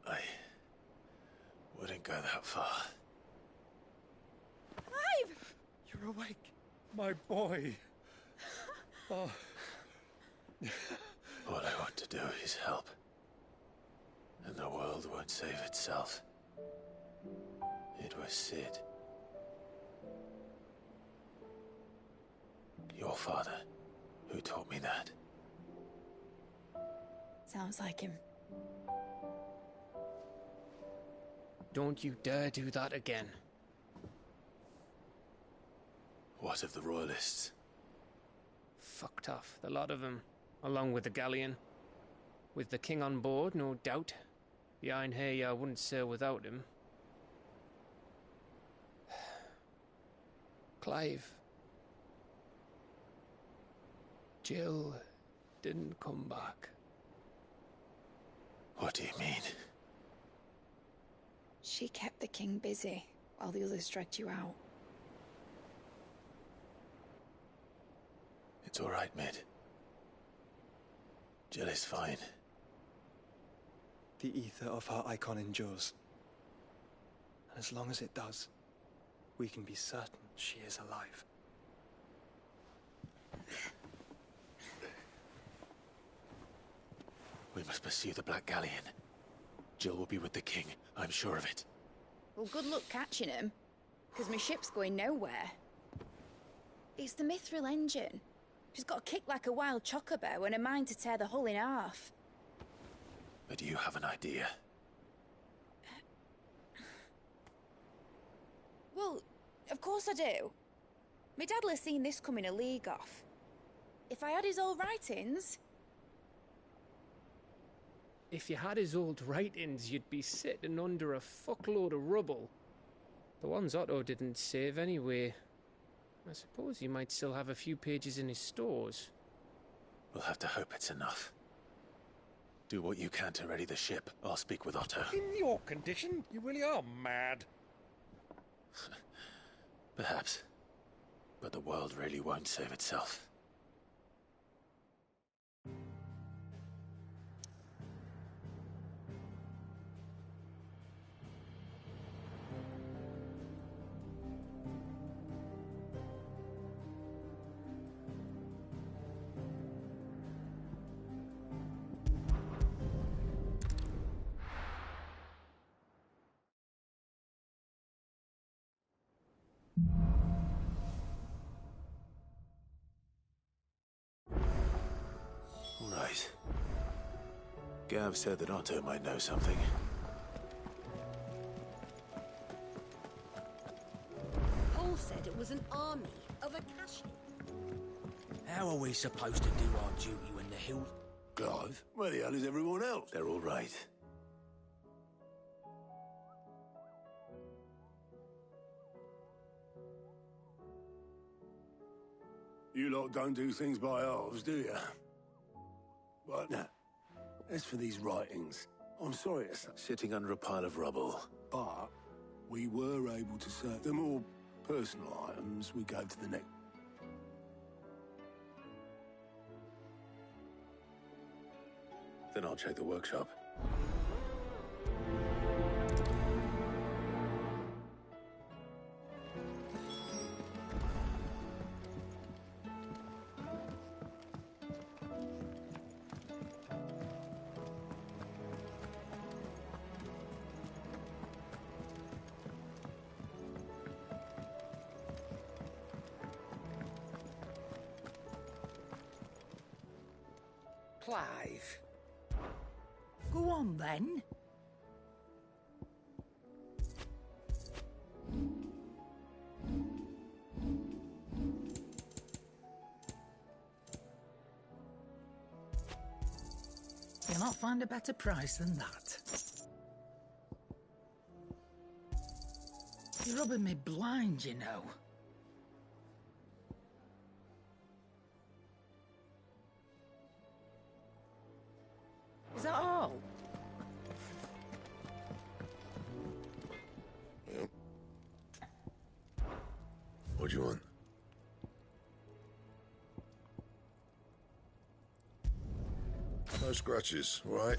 I wouldn't go that far. Clive! You're awake, my boy. Oh. All I want to do is help. And the world won't save itself. It was Sid. Your father, who taught me that. Sounds like him. Don't you dare do that again. What of the Royalists? Fucked off, the lot of them, along with the galleon. With the king on board, no doubt. The Iron Hair wouldn't sail without him. Clive. Jill didn't come back. What do you mean? She kept the king busy while the others dragged you out. It's all right, Mid. Jill is fine. The ether of her icon endures. And as long as it does, we can be certain she is alive. We must pursue the Black Galleon. Jill will be with the king, I'm sure of it. Well, good luck catching him, because my ship's going nowhere. It's the Mithril engine. She's got a kick like a wild chocobo and a mind to tear the hull in half. But do you have an idea? Well, of course I do. My dad'll have seen this coming a league off. If I had his old writings... If you had his old writings, you'd be sitting under a fuckload of rubble. The ones Otto didn't save anyway. I suppose you might still have a few pages in his stores. We'll have to hope it's enough. Do what you can to ready the ship. I'll speak with Otto. In your condition, you really are mad. Perhaps. But the world really won't save itself. Right. Gav said that Otto might know something. Paul said it was an army of Akashi. How are we supposed to do our duty when the hill... Clive, where the hell is everyone else? They're all right. You lot don't do things by halves, do you? But now, as for these writings, I'm sorry to say, Sitting under a pile of rubble. but we were able to search the more personal items we gave to the next. Then I'll check the workshop. Clive. Go on, then. You'll not find a better price than that. You're rubbing me blind, you know. you want? No scratches, all right?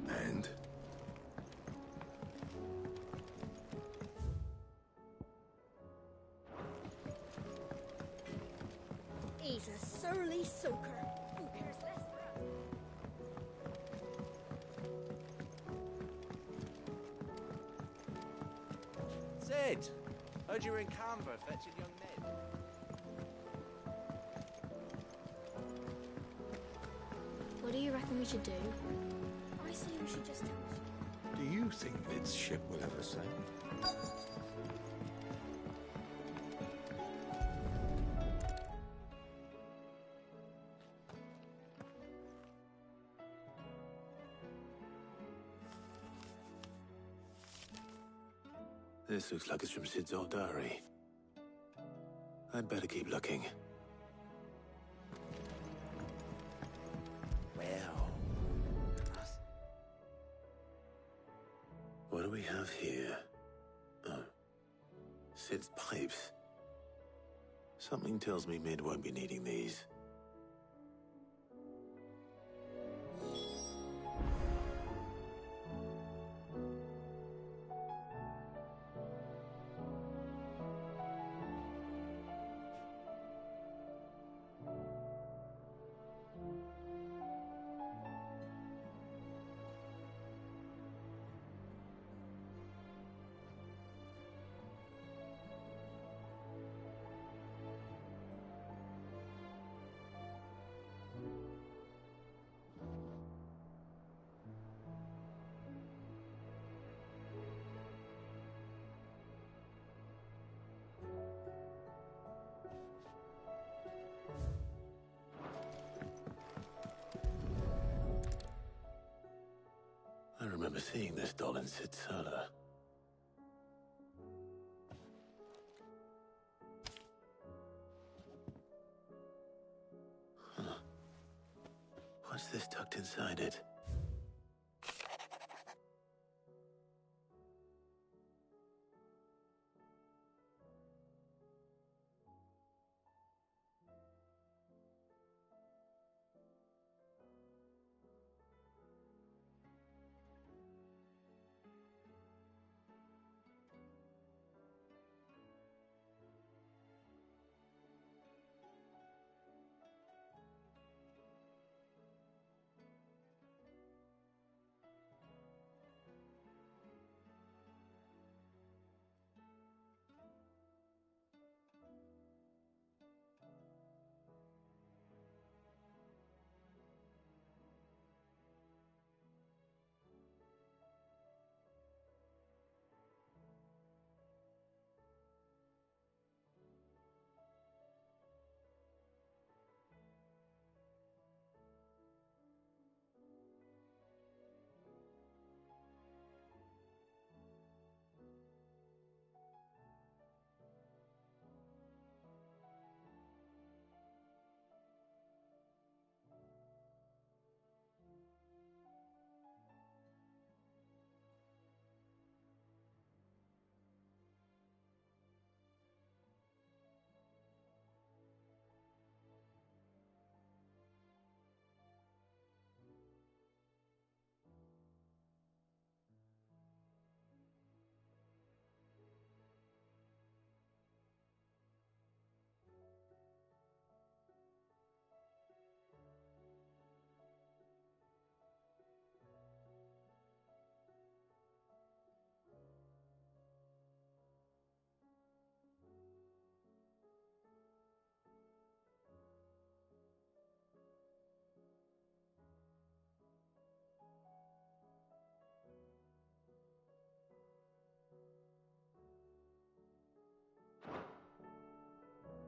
And? He's a surly soaker. Who cares less for us? Sid! Heard you were in Canva fetching young Ned. What do you reckon we should do? I say we should just tell Do you think Mid's ship will ever sail? This looks like it's from Sid's old diary. I'd better keep looking. Well... What do we have here? Oh. Sid's pipes. Something tells me Mid won't be needing these. I remember seeing this doll in Sid's cellar. Huh. What's this tucked inside it?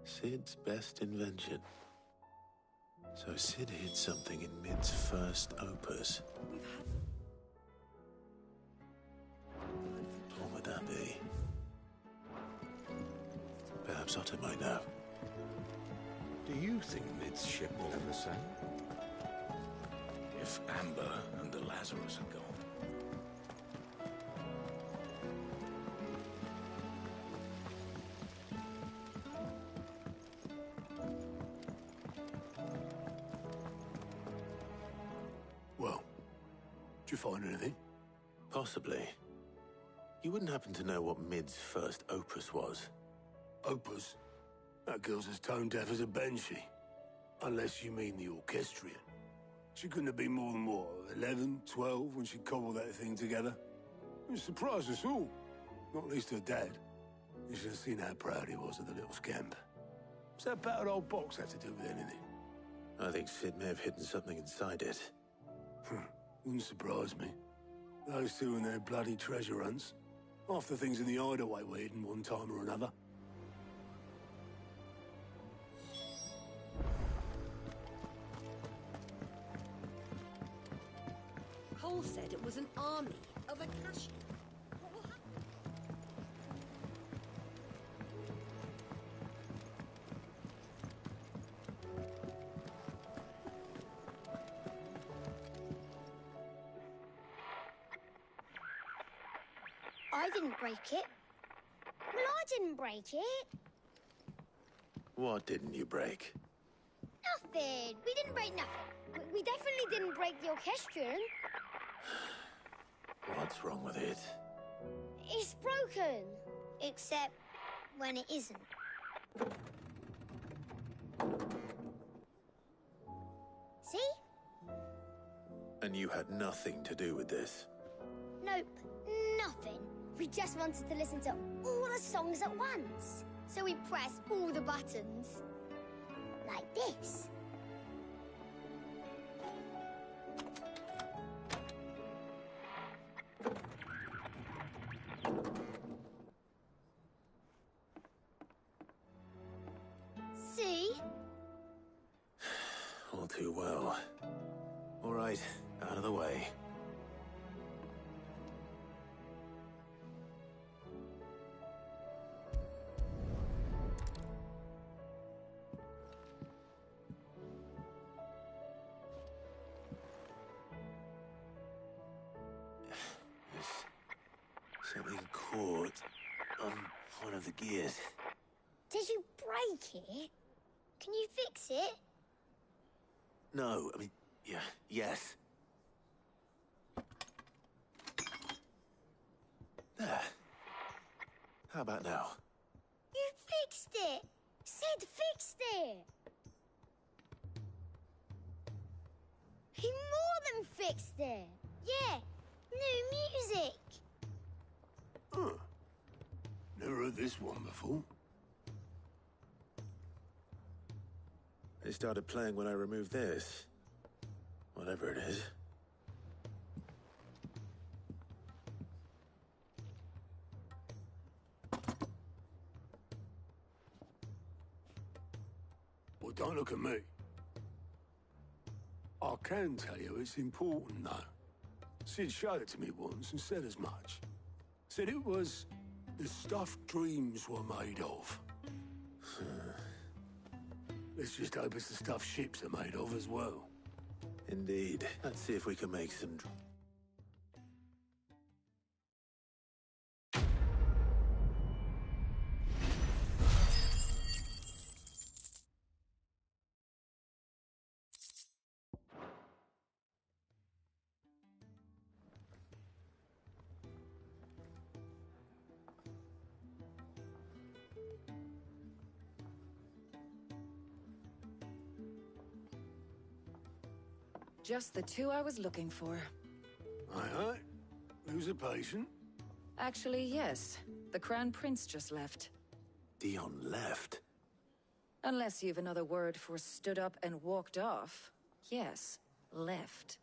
Sid's best invention. So Sid hid something in Mid's first opus. What would that be? Perhaps Otto might know. Do you think Mid's ship will ever sail? if Amber and the Lazarus had gone. Well, did you find anything? Possibly. You wouldn't happen to know what Mid's first opus was? Opus? That girl's as tone deaf as a banshee. Unless you mean the orchestrion. She couldn't have been more than, what, 11, 12 when she cobbled that thing together? It surprised us all. Not least her dad. You should have seen how proud he was of the little scamp. What's that battered old box have to do with anything? I think Sid may have hidden something inside it. Wouldn't surprise me. Those two and their bloody treasure hunts. Half the things in the hideaway were hidden one time or another. Cole said it was an army of Akashians. I didn't break it. Well, I didn't break it. What didn't you break? Nothing. We didn't break nothing. We definitely didn't break the orchestrion. What's wrong with it? It's broken. Except when it isn't. See? And you had nothing to do with this? Nope, nothing. We just wanted to listen to all the songs at once. So we pressed all the buttons. Like this. See? All too well. All right, out of the way. Something caught on one of the gears. Did you break it? Can you fix it? No, I mean, yeah, yes. There. How about now? You fixed it! Sid fixed it! He more than fixed it! Yeah, new music! Huh. Never heard this one before. They started playing when I removed this. Whatever it is. Well, don't look at me. I can tell you it's important, though. Sid showed it to me once and said as much. Said it was the stuff dreams were made of. Let's just hope it's the stuff ships are made of as well. Indeed. Let's see if we can make some... Just the two I was looking for. Aye, aye. Who's a patient? Actually, yes. The Crown Prince just left. Dion left? Unless you've another word for stood up and walked off. Yes, left.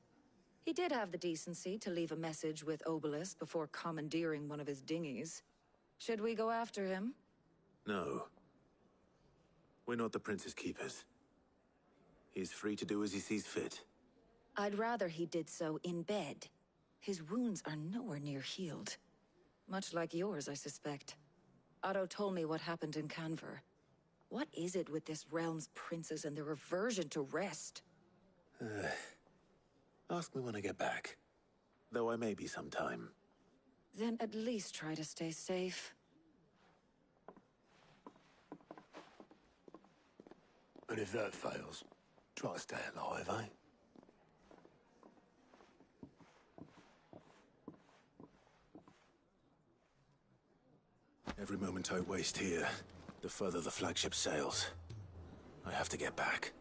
He did have the decency to leave a message with Obelisk before commandeering one of his dinghies. Should we go after him? No. We're not the Prince's keepers. He's free to do as he sees fit. I'd rather he did so in bed. His wounds are nowhere near healed. Much like yours, I suspect. Otto told me what happened in Canver. What is it with this realm's princes and their aversion to rest? Ask me when I get back. Though I may be sometime. Then at least try to stay safe. And if that fails, try to stay alive, eh? Every moment I waste here, the further the flagship sails. I have to get back.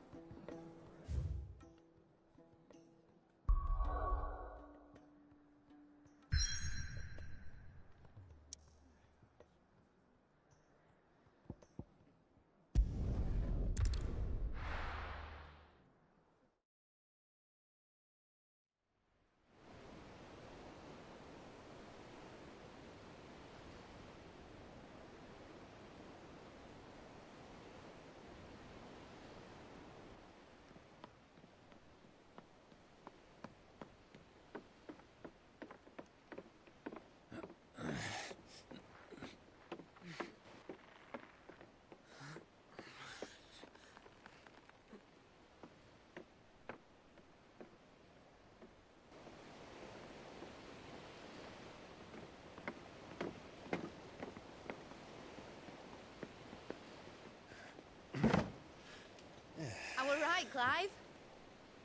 Clive.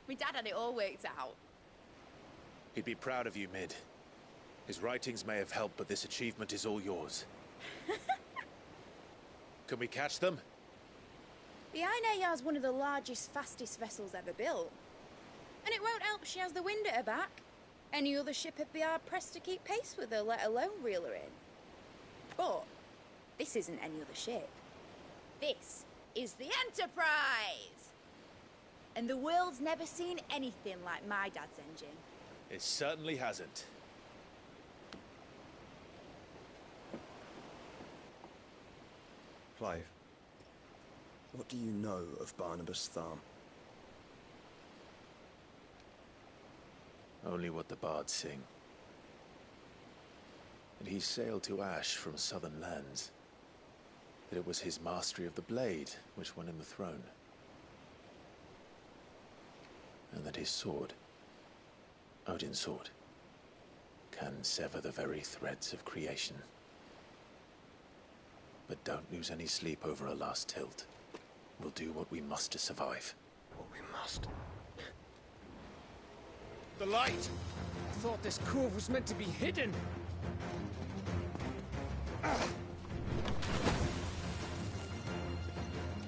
My dad had it all worked out. He'd be proud of you, Mid. His writings may have helped, but this achievement is all yours. Can we catch them? The Ainayar's one of the largest, fastest vessels ever built. And it won't help she has the wind at her back. Any other ship would be hard-pressed to keep pace with her, let alone reel her in. But this isn't any other ship. This is the Enterprise! And the world's never seen anything like my dad's engine. It certainly hasn't. Clive, what do you know of Barnabas Tharm? Only what the bards sing. That he sailed to Ash from southern lands. That it was his mastery of the blade which won him the throne. And that his sword, Odin's sword, can sever the very threads of creation. But don't lose any sleep over a last tilt. We'll do what we must to survive. What we must? The light! I thought this cove was meant to be hidden.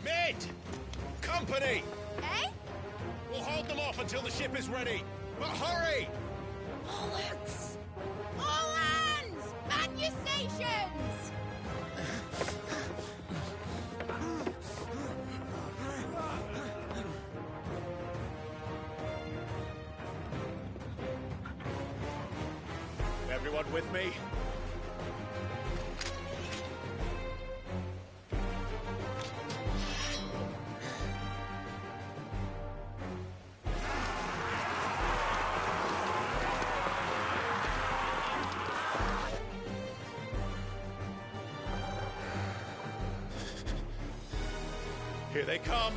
Mid! Company! Eh? We'll hold them off until the ship is ready. But hurry! Bullets! All hands! Man your stations! Everyone with me? Here they come!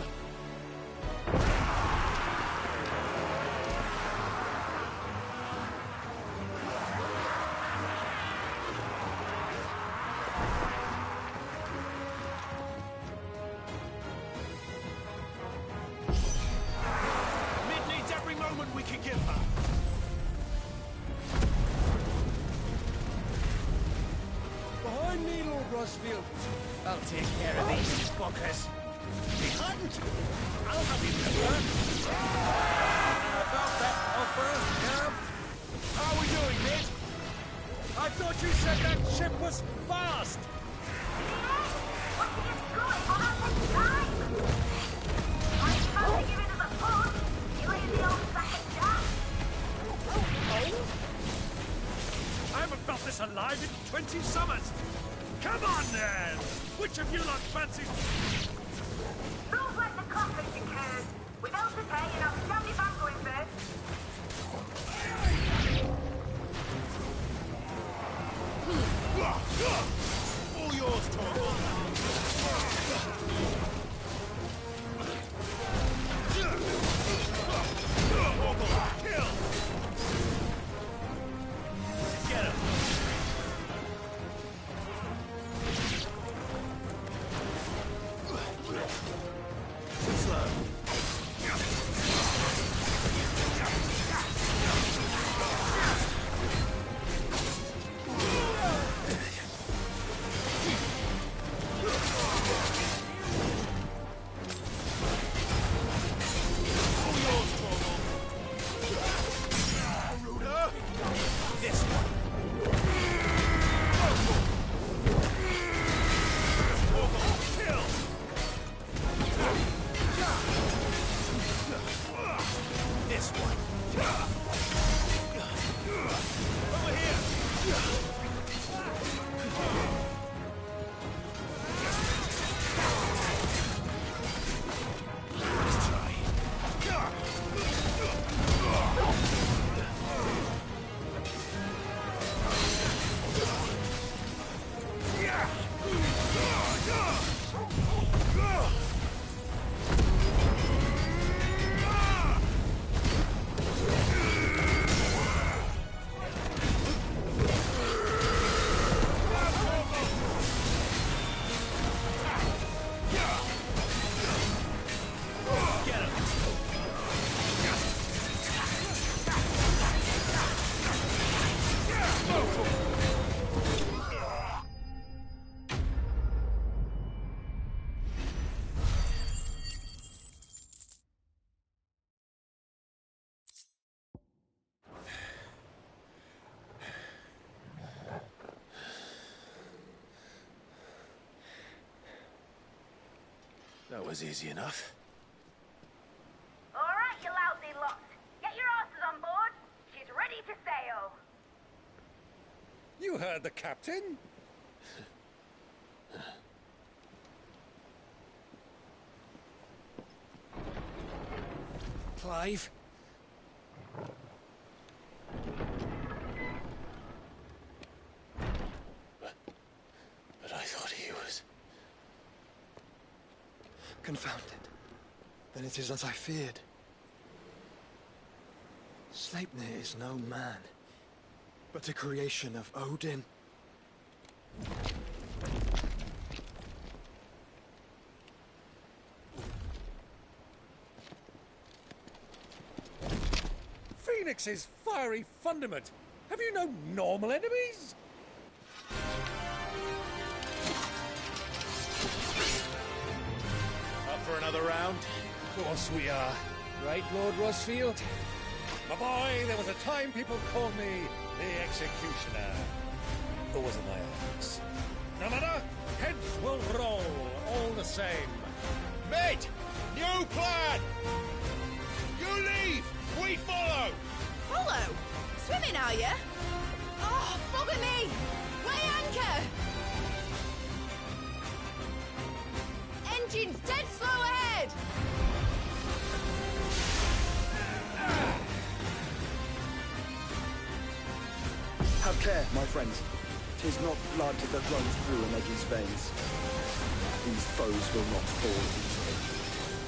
Mid needs every moment we can give her. Behind me, Lord Rosfield. I'll take care of these fuckers. Behind! I'll have you covered. About that offer, Gav? How are we doing, Mid? I thought you said that ship was fast! I haven't felt this alive in 20 summers! Come on, then! Which of you lot fancies... Rules like the classic occurs. Without the pay, and I'll stand if I'm going first. All yours, Torvald! Kill! That was easy enough. All right, you lousy lot. Get your asses on board. She's ready to sail. You heard the captain. Clive? But I thought he was... Confounded. Then it is as I feared. Sleipnir is no man, but a creation of Odin. Phoenix's fiery fundament. Have you no normal enemies? Up for another round? Of course we are. Right, Lord Rosfield? My boy, there was a time people called me the Executioner. Or was it my axe? No matter, heads will roll all the same. Mate! New plan! You leave! We follow! Follow? Swimming, are you? Oh, bugger me! Weigh anchor! Engine's dead slow ahead! Have care, my friends. 'Tis not blood that runs through an edge's veins. These foes will not fall easily.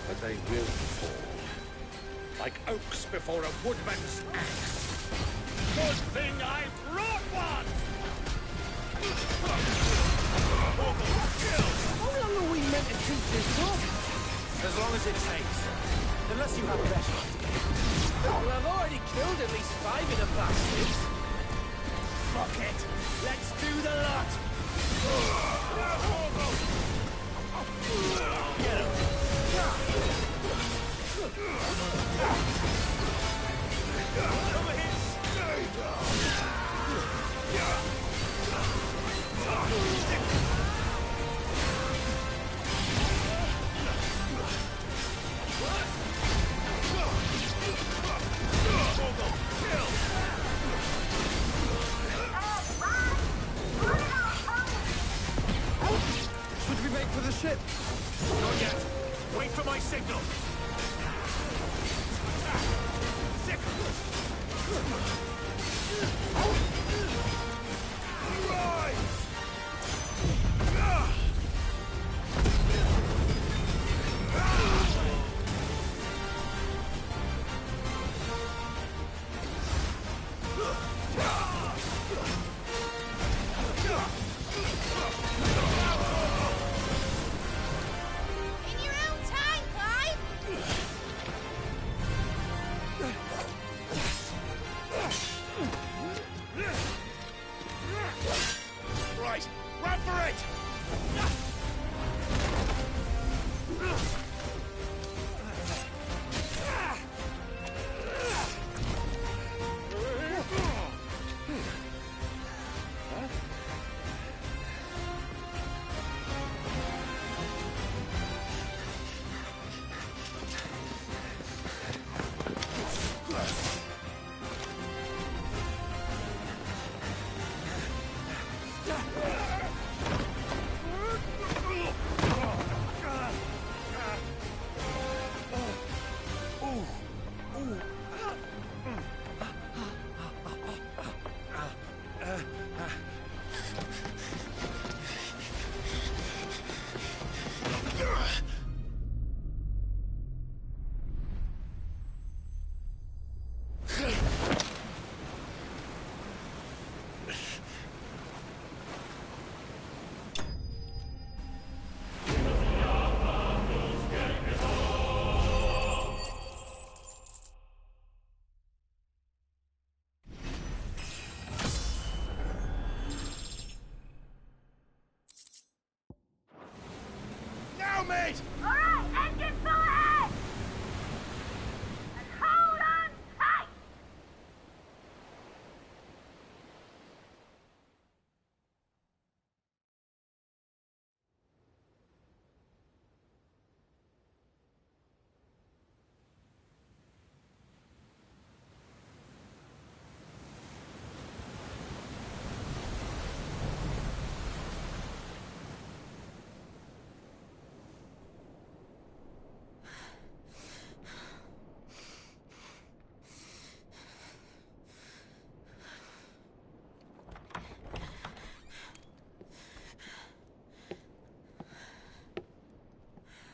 But they will fall. Like oaks before a woodman's axe. Good thing I brought one! How long are we meant to keep this up? As long as it takes. Unless you have a better idea. Well, I've already killed at least 5 of the bastards. Fuck it. Let's do the lot. Get him. Over here. Should we make for the ship? Not yet. Wait for my signal. In your own time, Clive! Right, run for it! Now, mate! All right, engine full ahead! And hold on tight!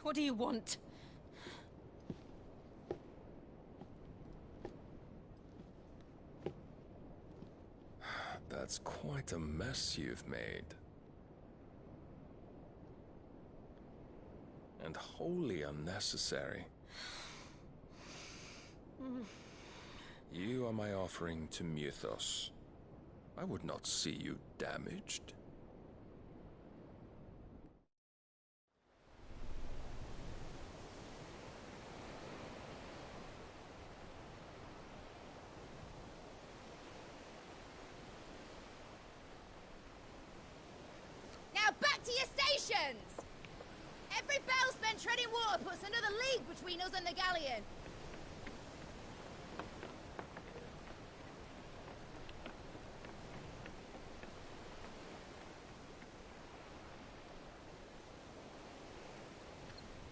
What do you want? That's quite a mess you've made. And wholly unnecessary. You are my offering to Mythos. I would not see you damaged. Now back to your stations! Every bell spent treading water puts another league between us and the galleon.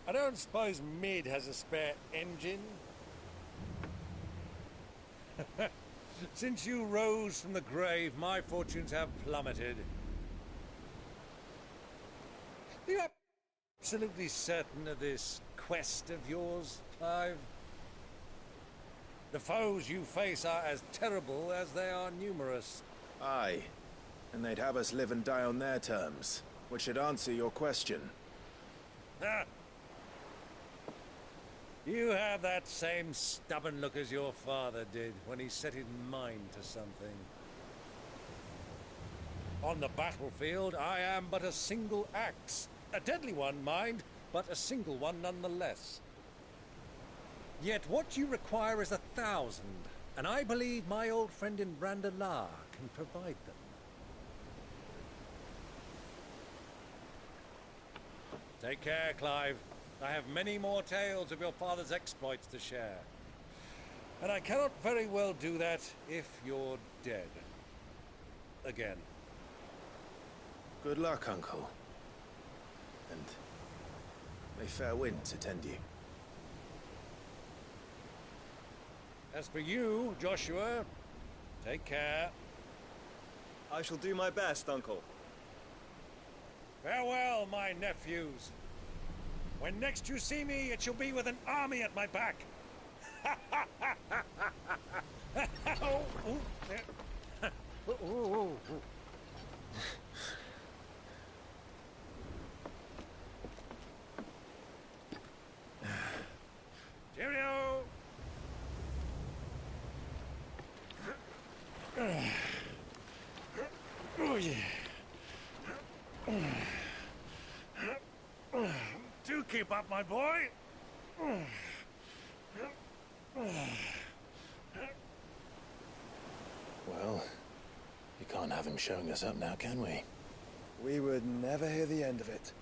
I don't suppose Mid has a spare engine? Since you rose from the grave, my fortunes have plummeted. Are you absolutely certain of this quest of yours, Clive? The foes you face are as terrible as they are numerous. Aye, and they'd have us live and die on their terms, which should answer your question. Ha! You have that same stubborn look as your father did when he set his mind to something. On the battlefield, I am but a single axe. A deadly one, mind, but a single one nonetheless. Yet what you require is 1,000, and I believe my old friend in Brandalar can provide them. Take care, Clive. I have many more tales of your father's exploits to share. And I cannot very well do that if you're dead. Again. Good luck, Uncle. And may fair winds attend you. As for you, Joshua, take care. I shall do my best, Uncle. Farewell, my nephews. When next you see me, it shall be with an army at my back. Oh, oh, Cheerio! Oh, yeah. Do keep up, my boy. Well, we can't have him showing us up now, can we? We would never hear the end of it.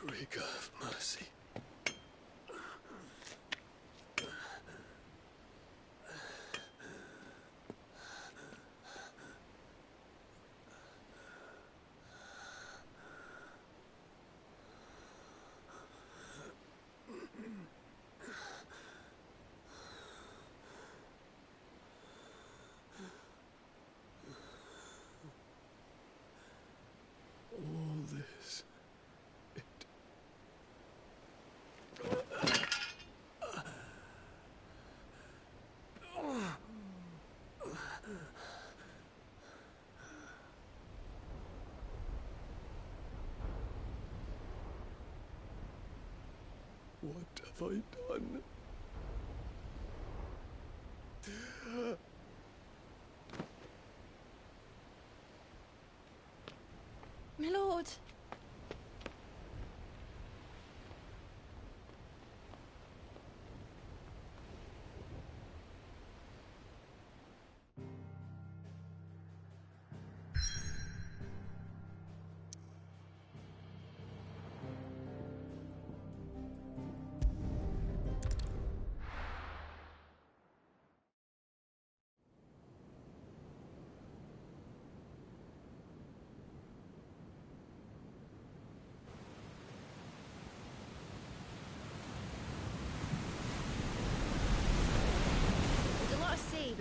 Greek of mercy. All this. What have I done? My lord.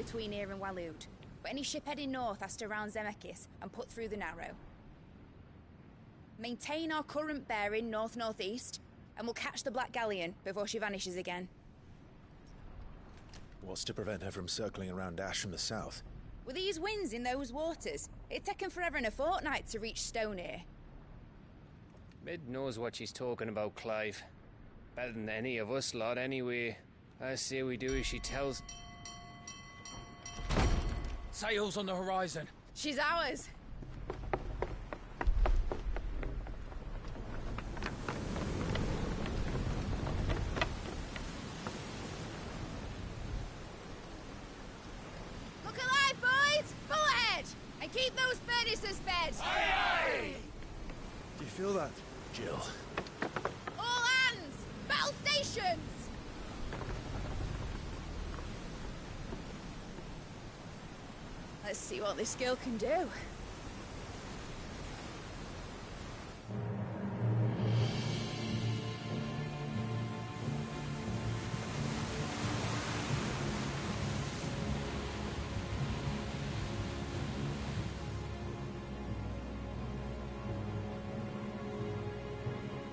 between here and Waloed, but any ship heading north has to round Zemeckis and put through the Narrow. Maintain our current bearing north-northeast, and we'll catch the Black Galleon before she vanishes again. What's to prevent her from circling around Ash from the south? With these winds in those waters, it'd taken forever and a fortnight to reach Stonehere. Mid knows what she's talking about, Clive. Better than any of us lot, anyway. I say we do as she tells. Sails on the horizon. She's ours. Look alive, boys! Full ahead! And keep those furnaces fed! Aye, aye! Do you feel that? Jill. All hands! Battle stations! Let's see what this girl can do.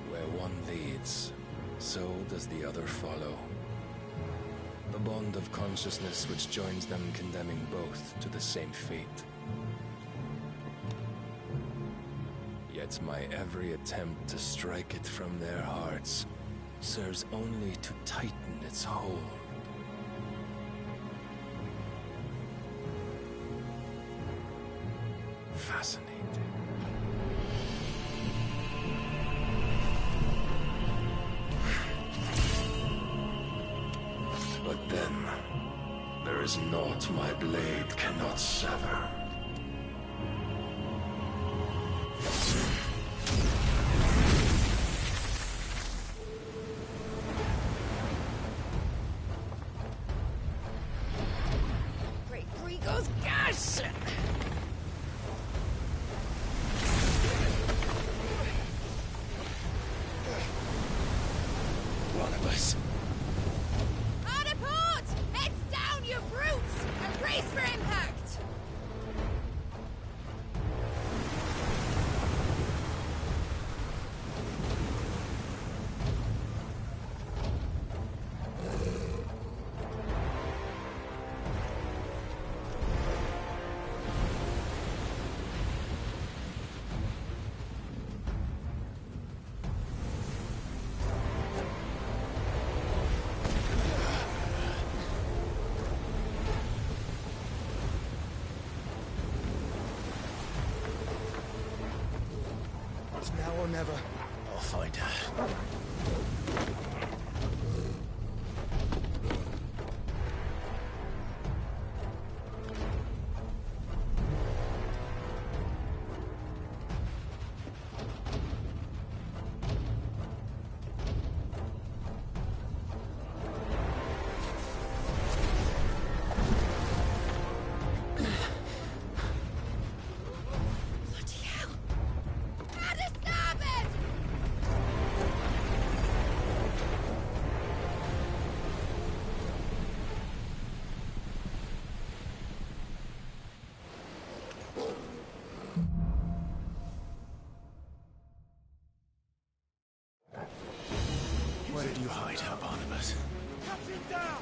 Where one leads, so does the other follow. The bond of consciousness which joins them condemning both to the same fate. Yet my every attempt to strike it from their hearts serves only to tighten its hold. Fascinating. But then, there is naught my blade cannot sever. Great Gregor's gas! Barnabas. Hard a port! Heads down, you brutes! And brace for impact! It's now or never. I'll find her. Bloody hell! How to stop it! Where did you hide her, Barnabas? Cut him down!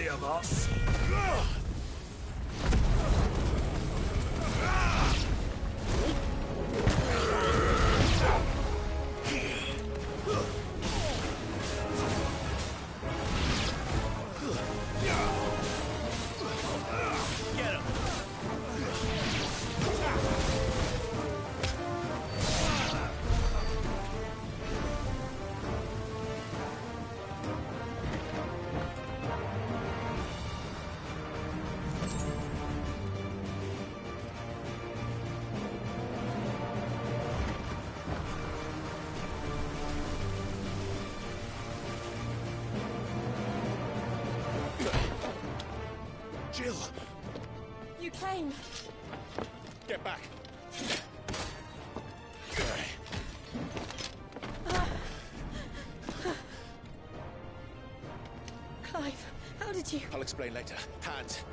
worthy of us. Jill! You came. Get back! Clive, how did you... I'll explain later. Hands.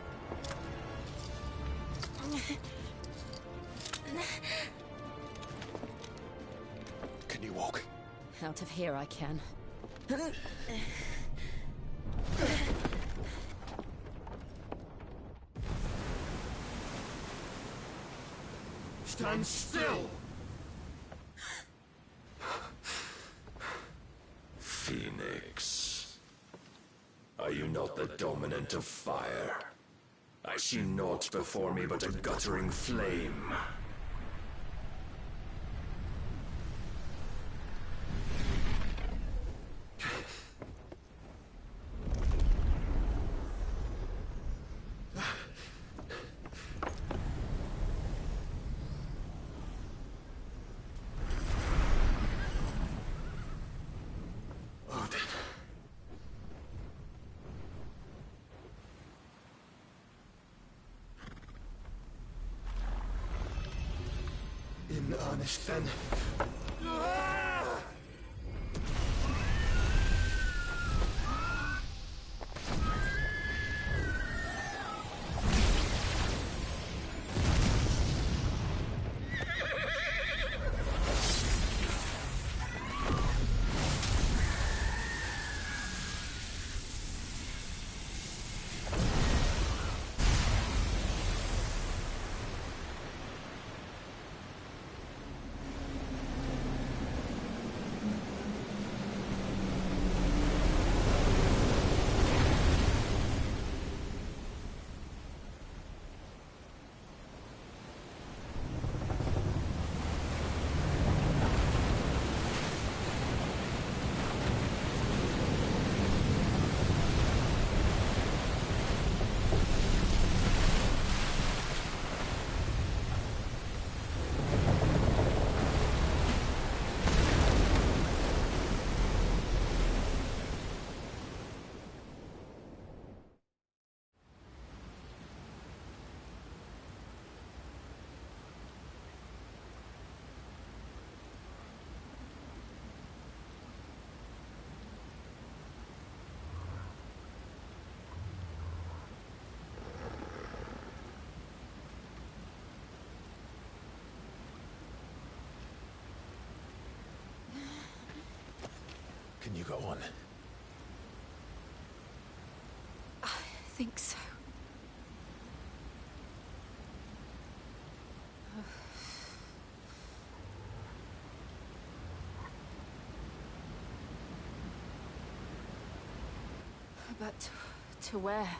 Can you walk? Out of here I can. Stand still! Phoenix. Are you not the dominant of fire? I see naught before me but a guttering flame. In earnest, then. Can you go on? I think so. But to where?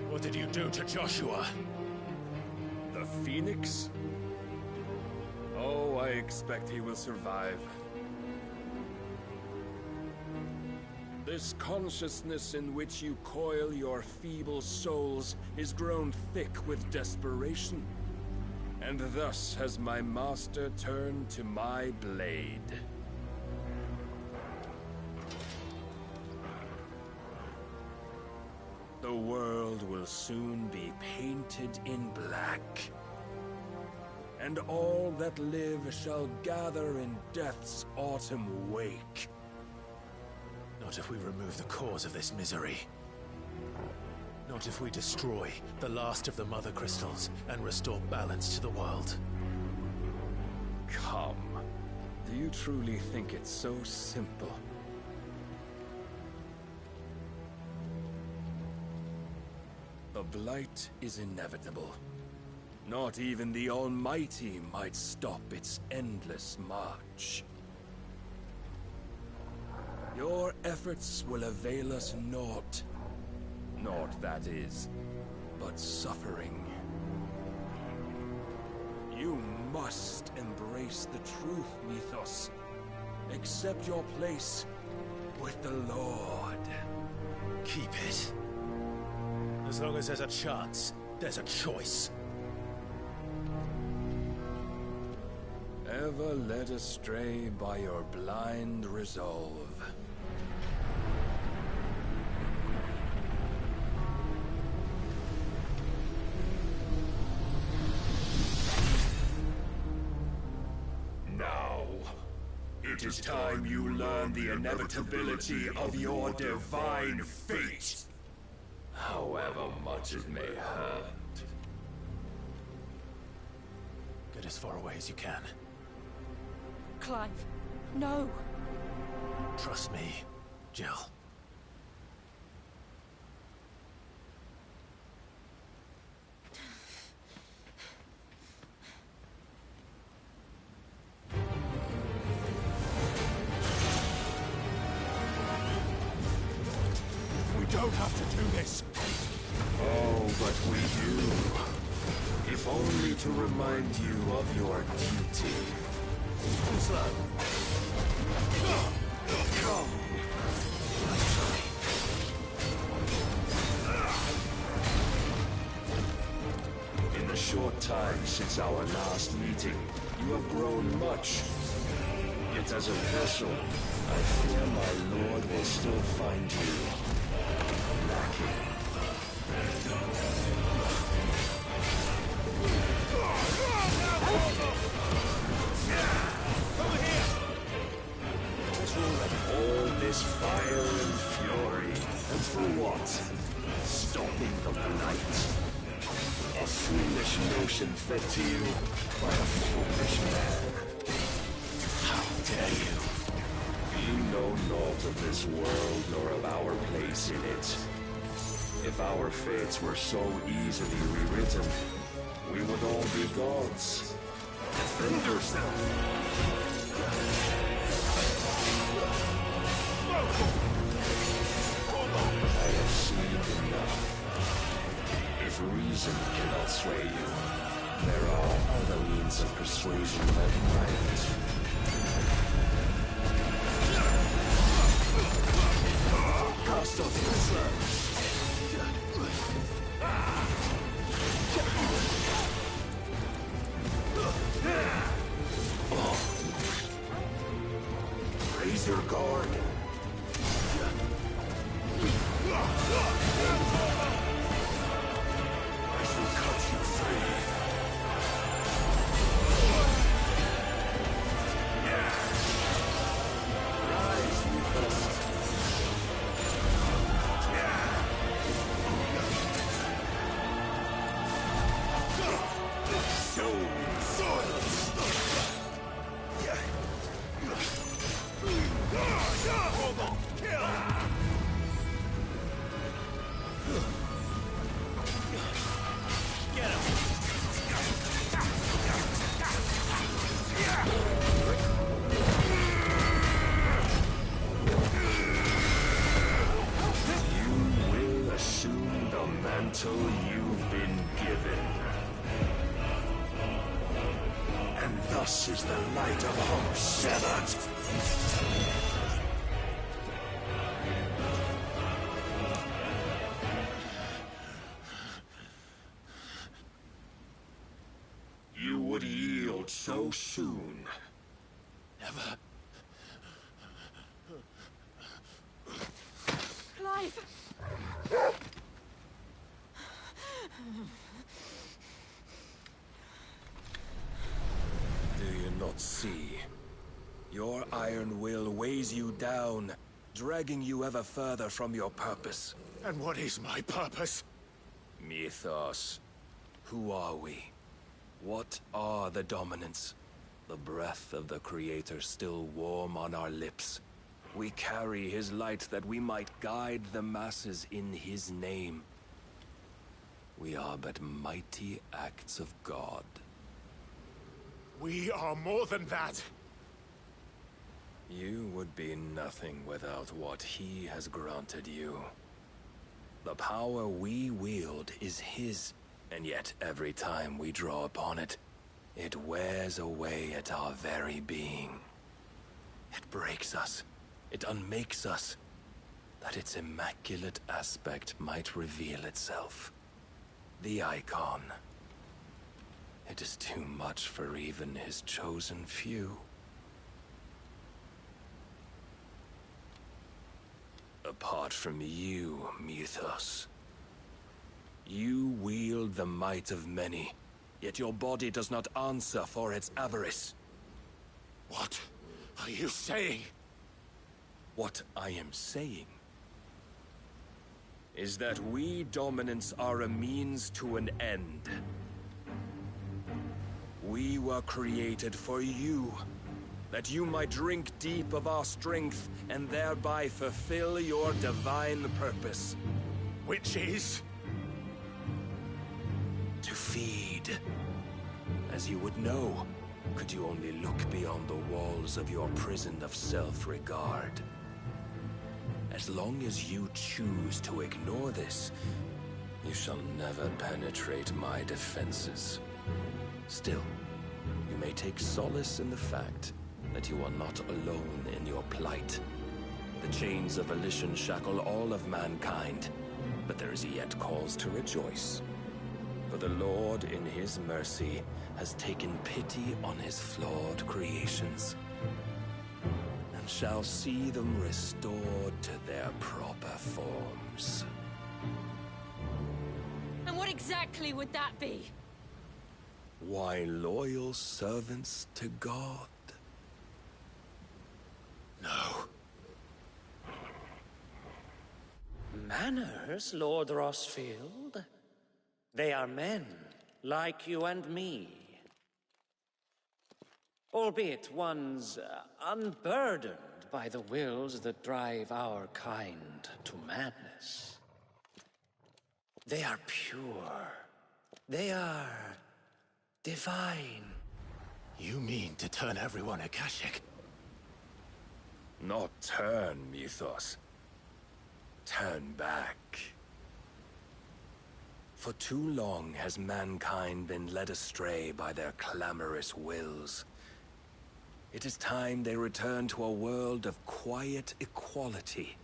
What did you do to Joshua? The Phoenix? Oh, I expect he will survive. This consciousness in which you coil your feeble souls is grown thick with desperation. And thus has my master turned to my blade. The world will soon be painted in black. and all that live shall gather in death's autumn wake. Not if we remove the cause of this misery. Not if we destroy the last of the Mother Crystals and restore balance to the world. Come. Do you truly think it's so simple? The Blight is inevitable. Not even the Almighty might stop its endless march. Your efforts will avail us naught. Naught, that is, but suffering. You must embrace the truth, Mythos. Accept your place with the Lord. Keep it. As long as there's a chance, there's a choice. Ever led astray by your blind resolve. Now, it is time you learn the inevitability of your divine fate, however much it may hurt. Get as far away as you can. Clive, no! Trust me, Jill. We don't have to do this. Oh, but we do. If only to remind you of your duty. Slow. In the short time since our last meeting, you have grown much. Yet as a vessel, I fear my lord will still find you lacking. All this fire and fury, and for what? Stopping the Blight. A foolish notion fed to you by a foolish man. How dare you? You know naught of this world nor of our place in it. If our fates were so easily rewritten, we would all be gods. Defend yourself. I have seen enough. If reason cannot sway you, there are other means of persuasion that might. Cast off your slurs. Raise your guard. I shall cut you free. Rise, Mythos. Mantle you've been given. And thus is the light of hope severed. You would yield so soon. Never. Clive! Your iron will weighs you down, dragging you ever further from your purpose. And what is my purpose? Mythos. Who are we? What are the dominants? The breath of the Creator still warm on our lips. We carry his light that we might guide the masses in his name. We are but mighty acts of God. We are more than that. You would be nothing without what he has granted you. The power we wield is his, and yet every time we draw upon it, it wears away at our very being. It breaks us. It unmakes us, that its immaculate aspect might reveal itself. The icon. It is too much for even his chosen few. Apart from you, Mythos, you wield the might of many, yet your body does not answer for its avarice. What are you saying? What I am saying is that we dominants are a means to an end. We were created for you, that you might drink deep of our strength and thereby fulfill your divine purpose. Which is? To feed. As you would know, could you only look beyond the walls of your prison of self-regard. As long as you choose to ignore this, you shall never penetrate my defenses. Still, you may take solace in the fact that you are not alone in your plight. The chains of volition shackle all of mankind, but there is yet cause to rejoice. For the Lord, in his mercy, has taken pity on his flawed creations, and shall see them restored to their proper forms. And what exactly would that be? Why, loyal servants to God. No. Manners, Lord Rosfield? They are men, like you and me. Albeit ones unburdened by the wills that drive our kind to madness. They are pure. They are divine. You mean to turn everyone Akashic? Not turn, Mythos. Turn back. For too long has mankind been led astray by their clamorous wills. It is time they return to a world of quiet equality,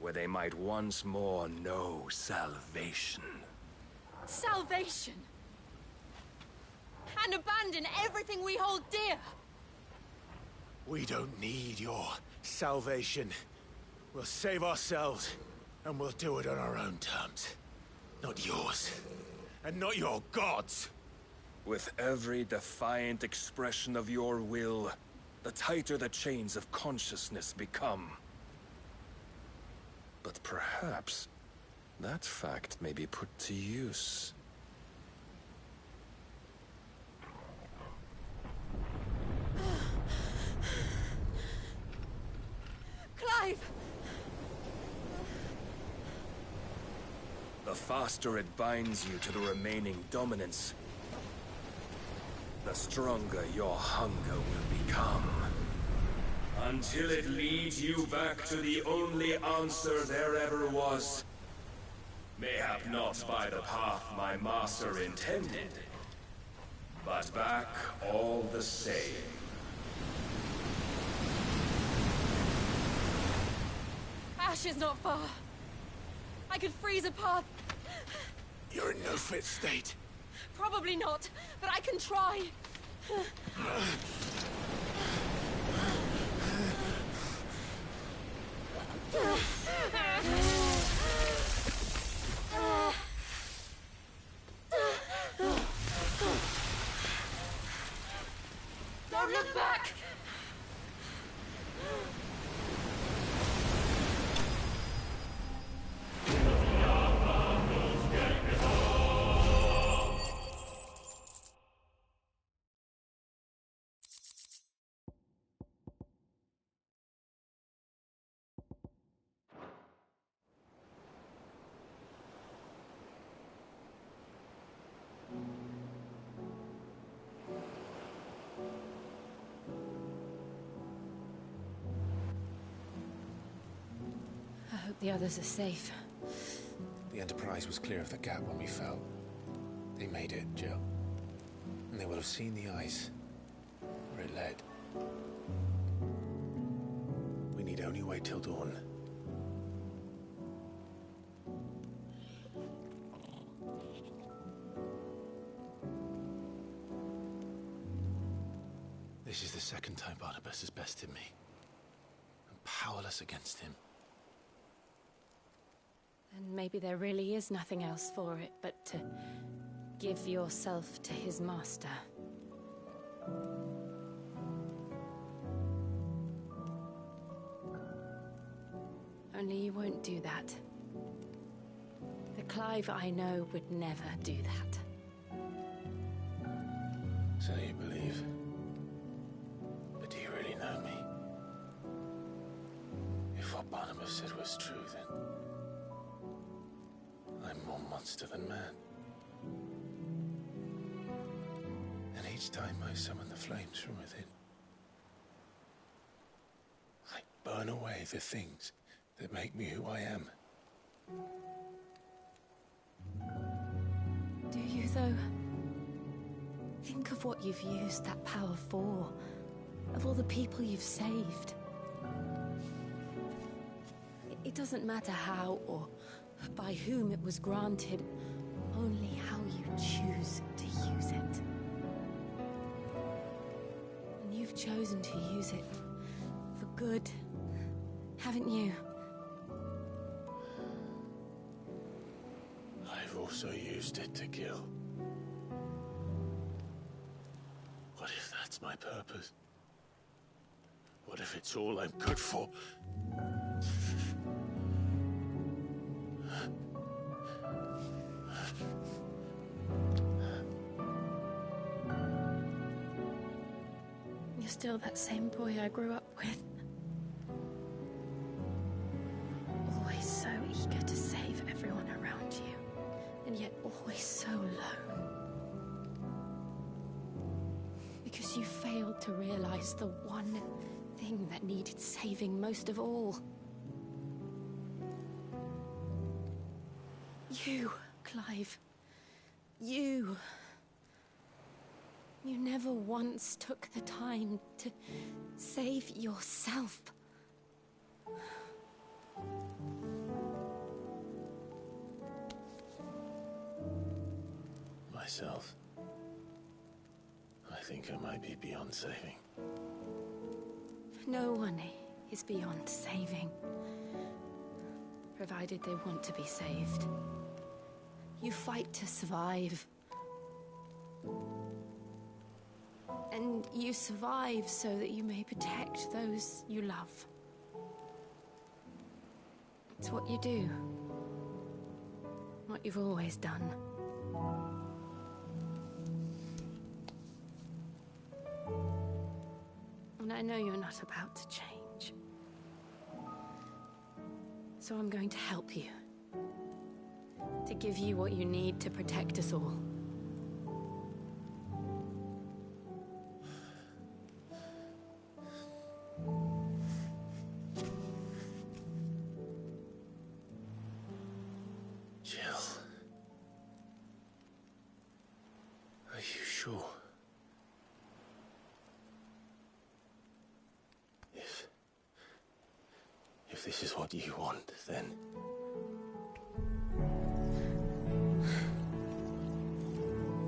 where they might once more know salvation. Salvation? And abandon everything we hold dear? We don't need your salvation. We'll save ourselves, and we'll do it on our own terms. Not yours, and not your gods. With every defiant expression of your will, the tighter the chains of consciousness become. But perhaps that fact may be put to use. Clive! The faster it binds you to the remaining dominance, the stronger your hunger will become. Until it leads you back to the only answer there ever was. Mayhap not by the path my master intended, but back all the same. Ash is not far. I could freeze a path. You're in no fit state. Probably not, but I can try. Don't look back! The others are safe. The Enterprise was clear of the gap when we fell. They made it, Jill. And they will have seen the ice where it led. We need only wait till dawn. This is the second time Barnabas has bested me. I'm powerless against him. And maybe there really is nothing else for it but to give yourself to his master. Only you won't do that. The Clive I know would never do that. So you believe? But do you really know me? If what Barnabas said was true, then I'm more monster than man. And each time I summon the flames from within, I burn away the things that make me who I am. Do you, though? Think of what you've used that power for, of all the people you've saved. It doesn't matter how or by whom it was granted, only how you choose to use it. And you've chosen to use it for good, haven't you? I've also used it to kill. What if that's my purpose? What if it's all I'm good for? You're still that same boy I grew up with. Always so eager to save everyone around you, and yet always so alone. Because you failed to realize the one thing that needed saving most of all. You, Clive. You. You never once took the time to save yourself. Myself? I think I might be beyond saving. No one is beyond saving, provided they want to be saved. You fight to survive. And you survive so that you may protect those you love. It's what you do. What you've always done. And I know you're not about to change. So I'm going to help you. To give you what you need to protect us all. Jill. Are you sure? If this is what you want, then...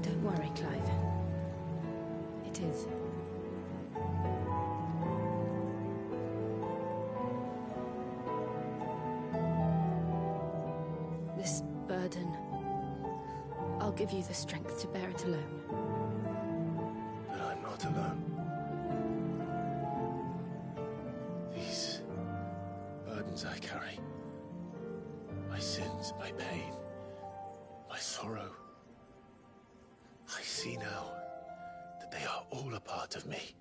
Don't worry, Clive. It is. This burden, I'll give you the strength to bear it alone. But I'm not alone. These burdens I carry, my sins, my pain, my sorrow, I see now that they are all a part of me.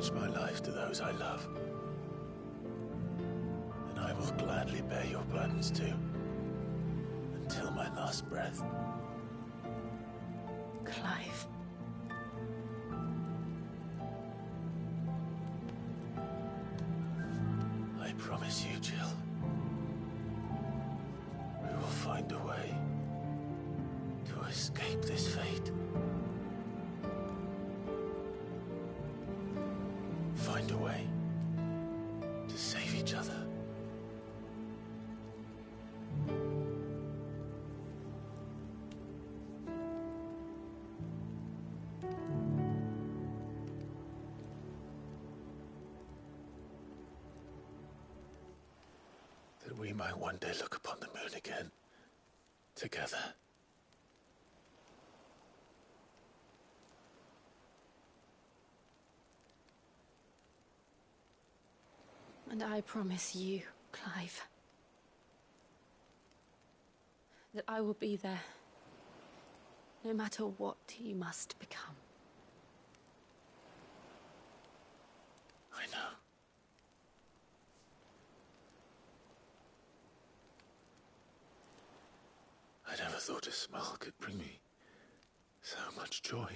pledge my life to those I love. And I will gladly bear your burdens too, until my last breath. Clive. I promise you, Jill. We will find a way to escape this fate. Find a way to save each other. That we might one day look upon the moon again, together. And I promise you, Clive, that I will be there, no matter what you must become. I know. I never thought a smile could bring me so much joy.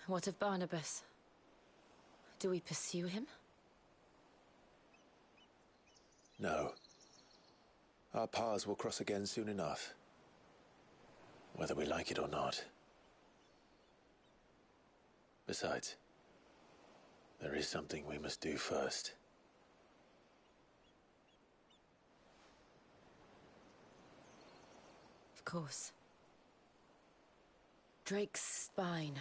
What of Barnabas? Do we pursue him? No. Our paths will cross again soon enough. Whether we like it or not. Besides, there is something we must do first. Of course. Drake's spine.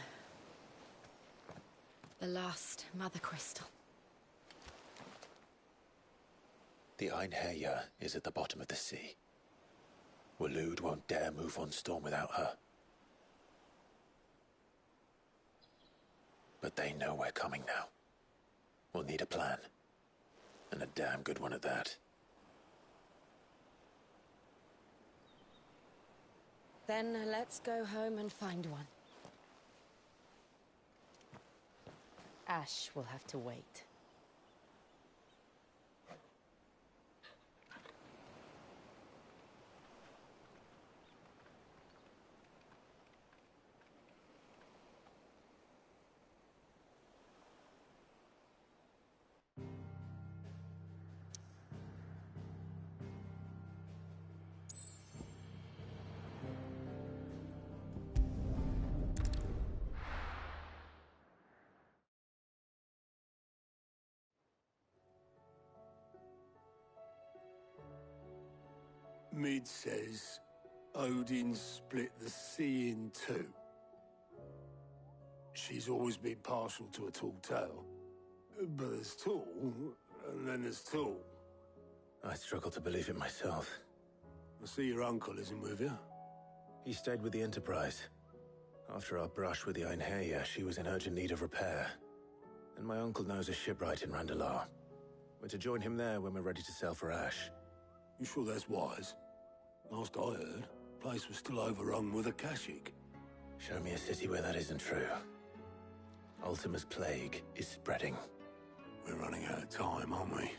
The last Mother Crystal. The Einherjar is at the bottom of the sea. Waloed won't dare move on Storm without her. But they know we're coming now. We'll need a plan. And a damn good one at that. Then let's go home and find one. Ash will have to wait. Mid says Odin split the sea in two. She's always been partial to a tall tale. But there's tall, and then there's tall. I struggle to believe it myself. I see your uncle isn't with you. He stayed with the Enterprise. After our brush with the Einherjar, she was in urgent need of repair. And my uncle knows a shipwright in Randalar. We're to join him there when we're ready to sail for Ash. You sure that's wise? Last I heard, the place was still overrun with Akashic. Show me a city where that isn't true. Ultima's plague is spreading. We're running out of time, aren't we?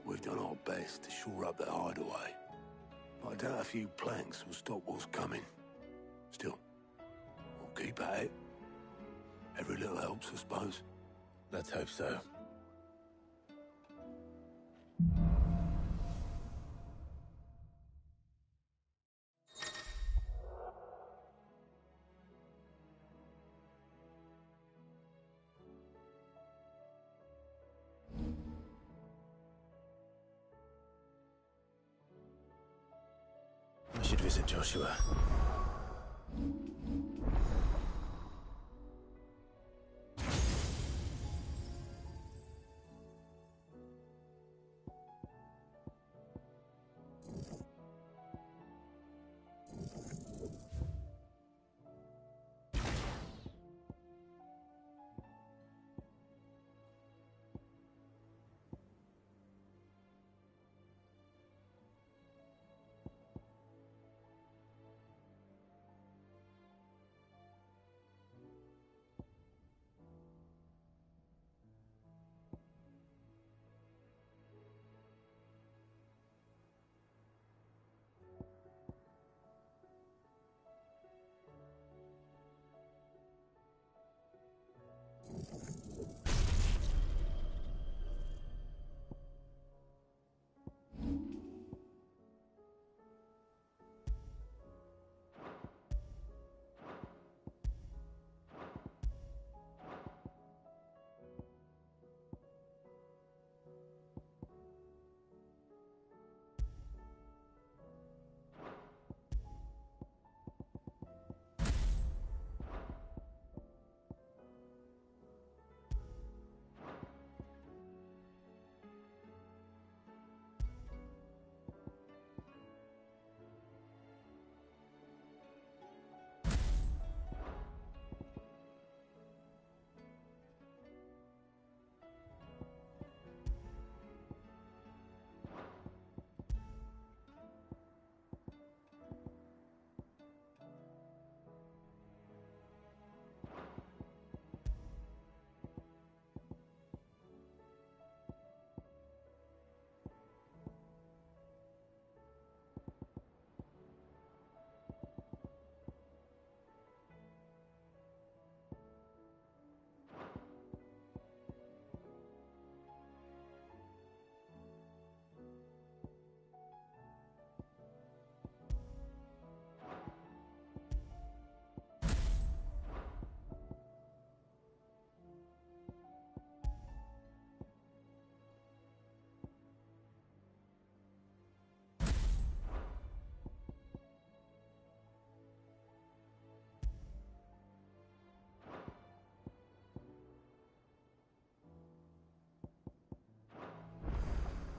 We've done our best to shore up the hideaway. But I doubt a few planks will stop what's coming. Still, we'll keep at it. Every little helps, I suppose. Let's hope so. I should visit Joshua.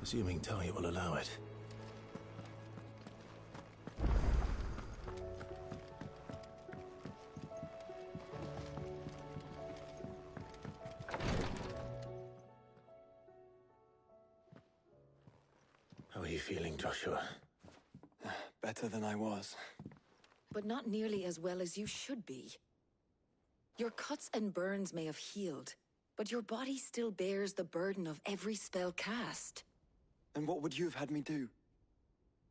Assuming Talia will allow it. How are you feeling, Joshua? Better than I was. But not nearly as well as you should be. Your cuts and burns may have healed, but your body still bears the burden of every spell cast. And what would you have had me do?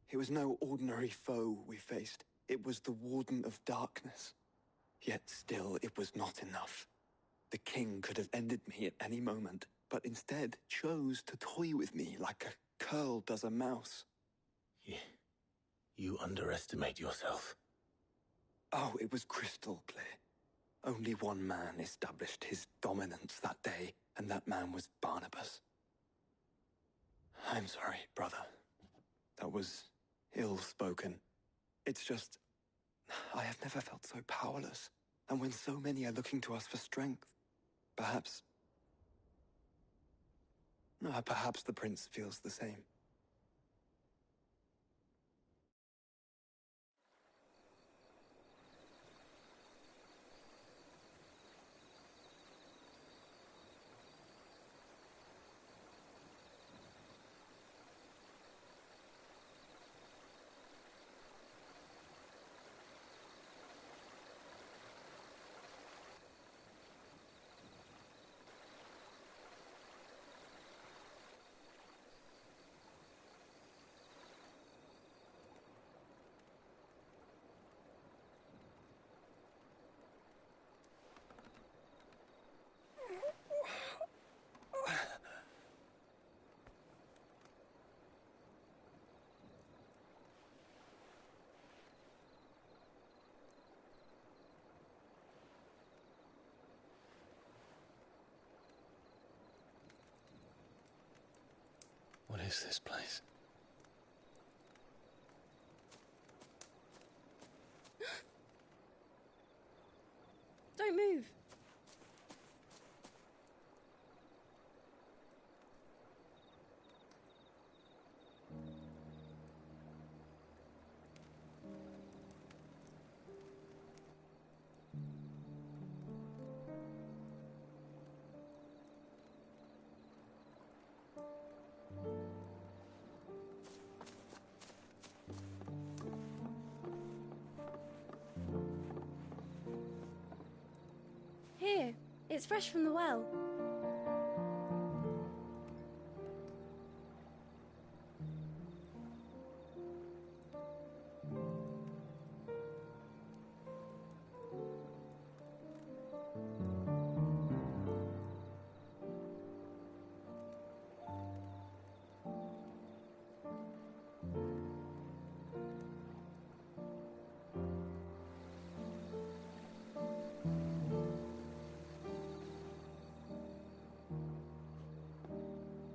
It was no ordinary foe we faced. It was the Warden of Darkness. Yet still, it was not enough. The king could have ended me at any moment, but instead chose to toy with me like a curl does a mouse. You underestimate yourself. Oh, it was crystal clear. Only one man established his dominance that day, and that man was Barnabas. I'm sorry, brother. That was ill-spoken. It's just, I have never felt so powerless. And when so many are looking to us for strength, perhaps the prince feels the same. What is this place? Don't move. Here, it's fresh from the well.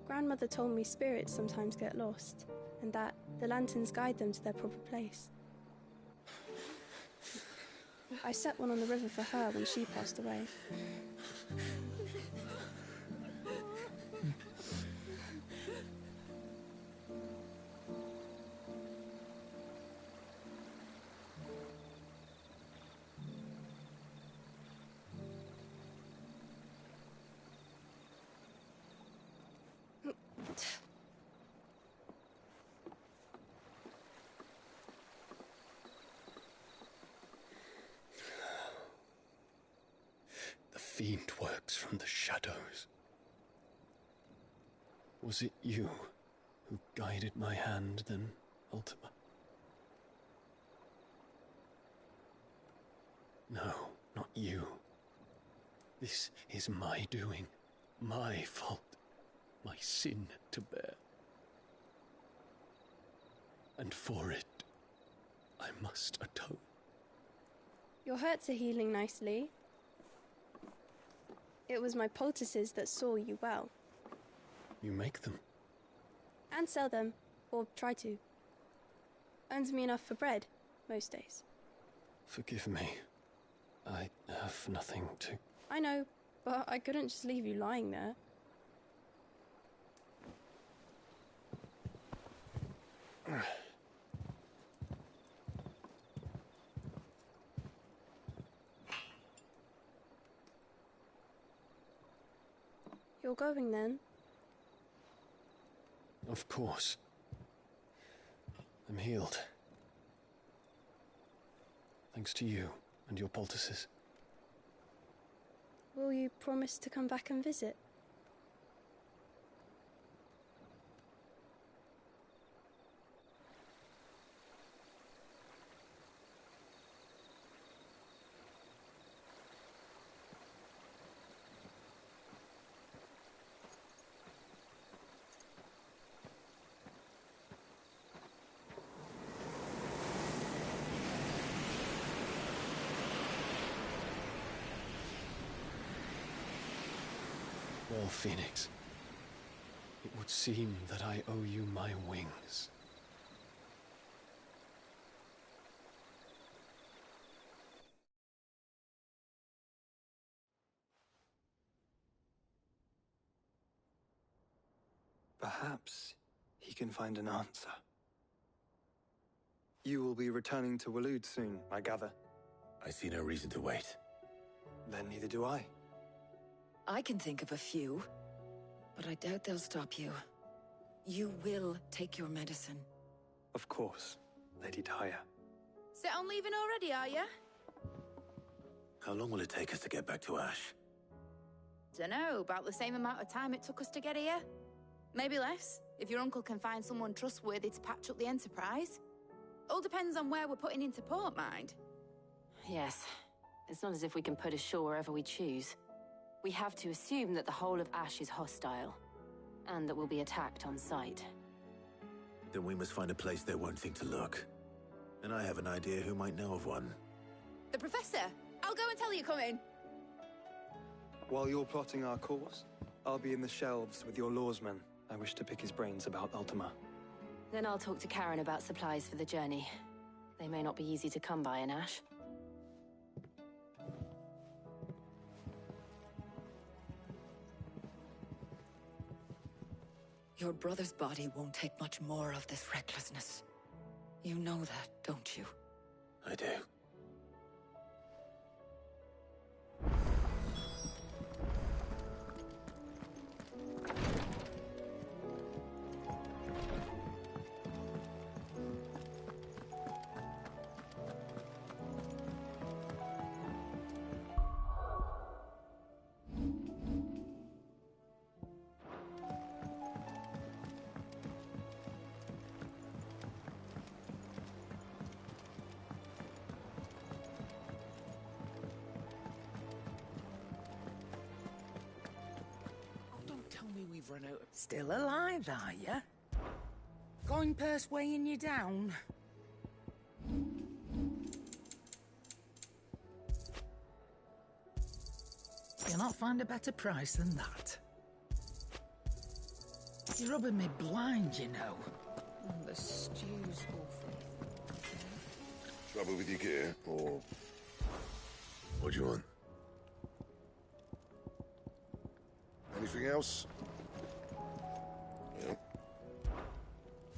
Grandmother told me spirits sometimes get lost, and that the lanterns guide them to their proper place. I set one on the river for her when she passed away. The fiend works from the shadows. Was it you who guided my hand then, Ultima? No, not you. This is my doing, my fault, my sin to bear. And for it, I must atone. Your hurts are healing nicely. It was my poultices that saw you well. You make them? And sell them, or try to. Earns me enough for bread, most days. Forgive me. I have nothing to... I know, but I couldn't just leave you lying there. You're going then? Of course. I'm healed. Thanks to you and your poultices. Will you promise to come back and visit? Well, Phoenix, it would seem that I owe you my wings. Perhaps he can find an answer. You will be returning to Waloed soon, I gather. I see no reason to wait. Then neither do I. I can think of a few, but I doubt they'll stop you. You will take your medicine. Of course, Lady Daya. Set on leaving already, are ya? How long will it take us to get back to Ash? Dunno, about the same amount of time it took us to get here. Maybe less, if your uncle can find someone trustworthy to patch up the Enterprise. All depends on where we're putting into port, mind. Yes. It's not as if we can put ashore wherever we choose. We have to assume that the whole of Ash is hostile, and that we'll be attacked on sight. Then we must find a place they won't think to look. And I have an idea who might know of one. The Professor! I'll go and tell you coming! While you're plotting our course, I'll be in the shelves with your lawsmen. I wish to pick his brains about Ultima. Then I'll talk to Karen about supplies for the journey. They may not be easy to come by in Ash. Your brother's body won't take much more of this recklessness. You know that, don't you? I do. Run out. Still alive, are you? Going purse weighing you down? You'll not find a better price than that. You're rubbing me blind, you know. The stew's awful. Trouble with your gear, or... What do you want? Anything else? Yeah.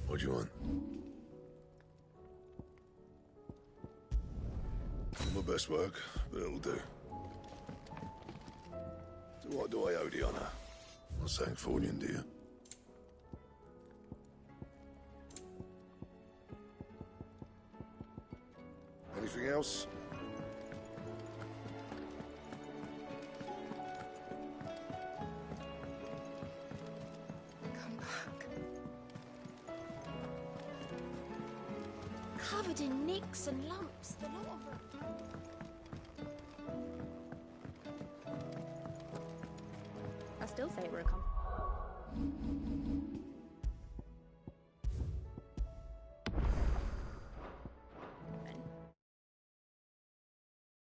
What do you want? Not my best work, but it'll do. To what do I owe the honor? Not Sancthornian, do you? Anything else? Come back. Covered in nicks and lumps, the lot of them. I still say we're a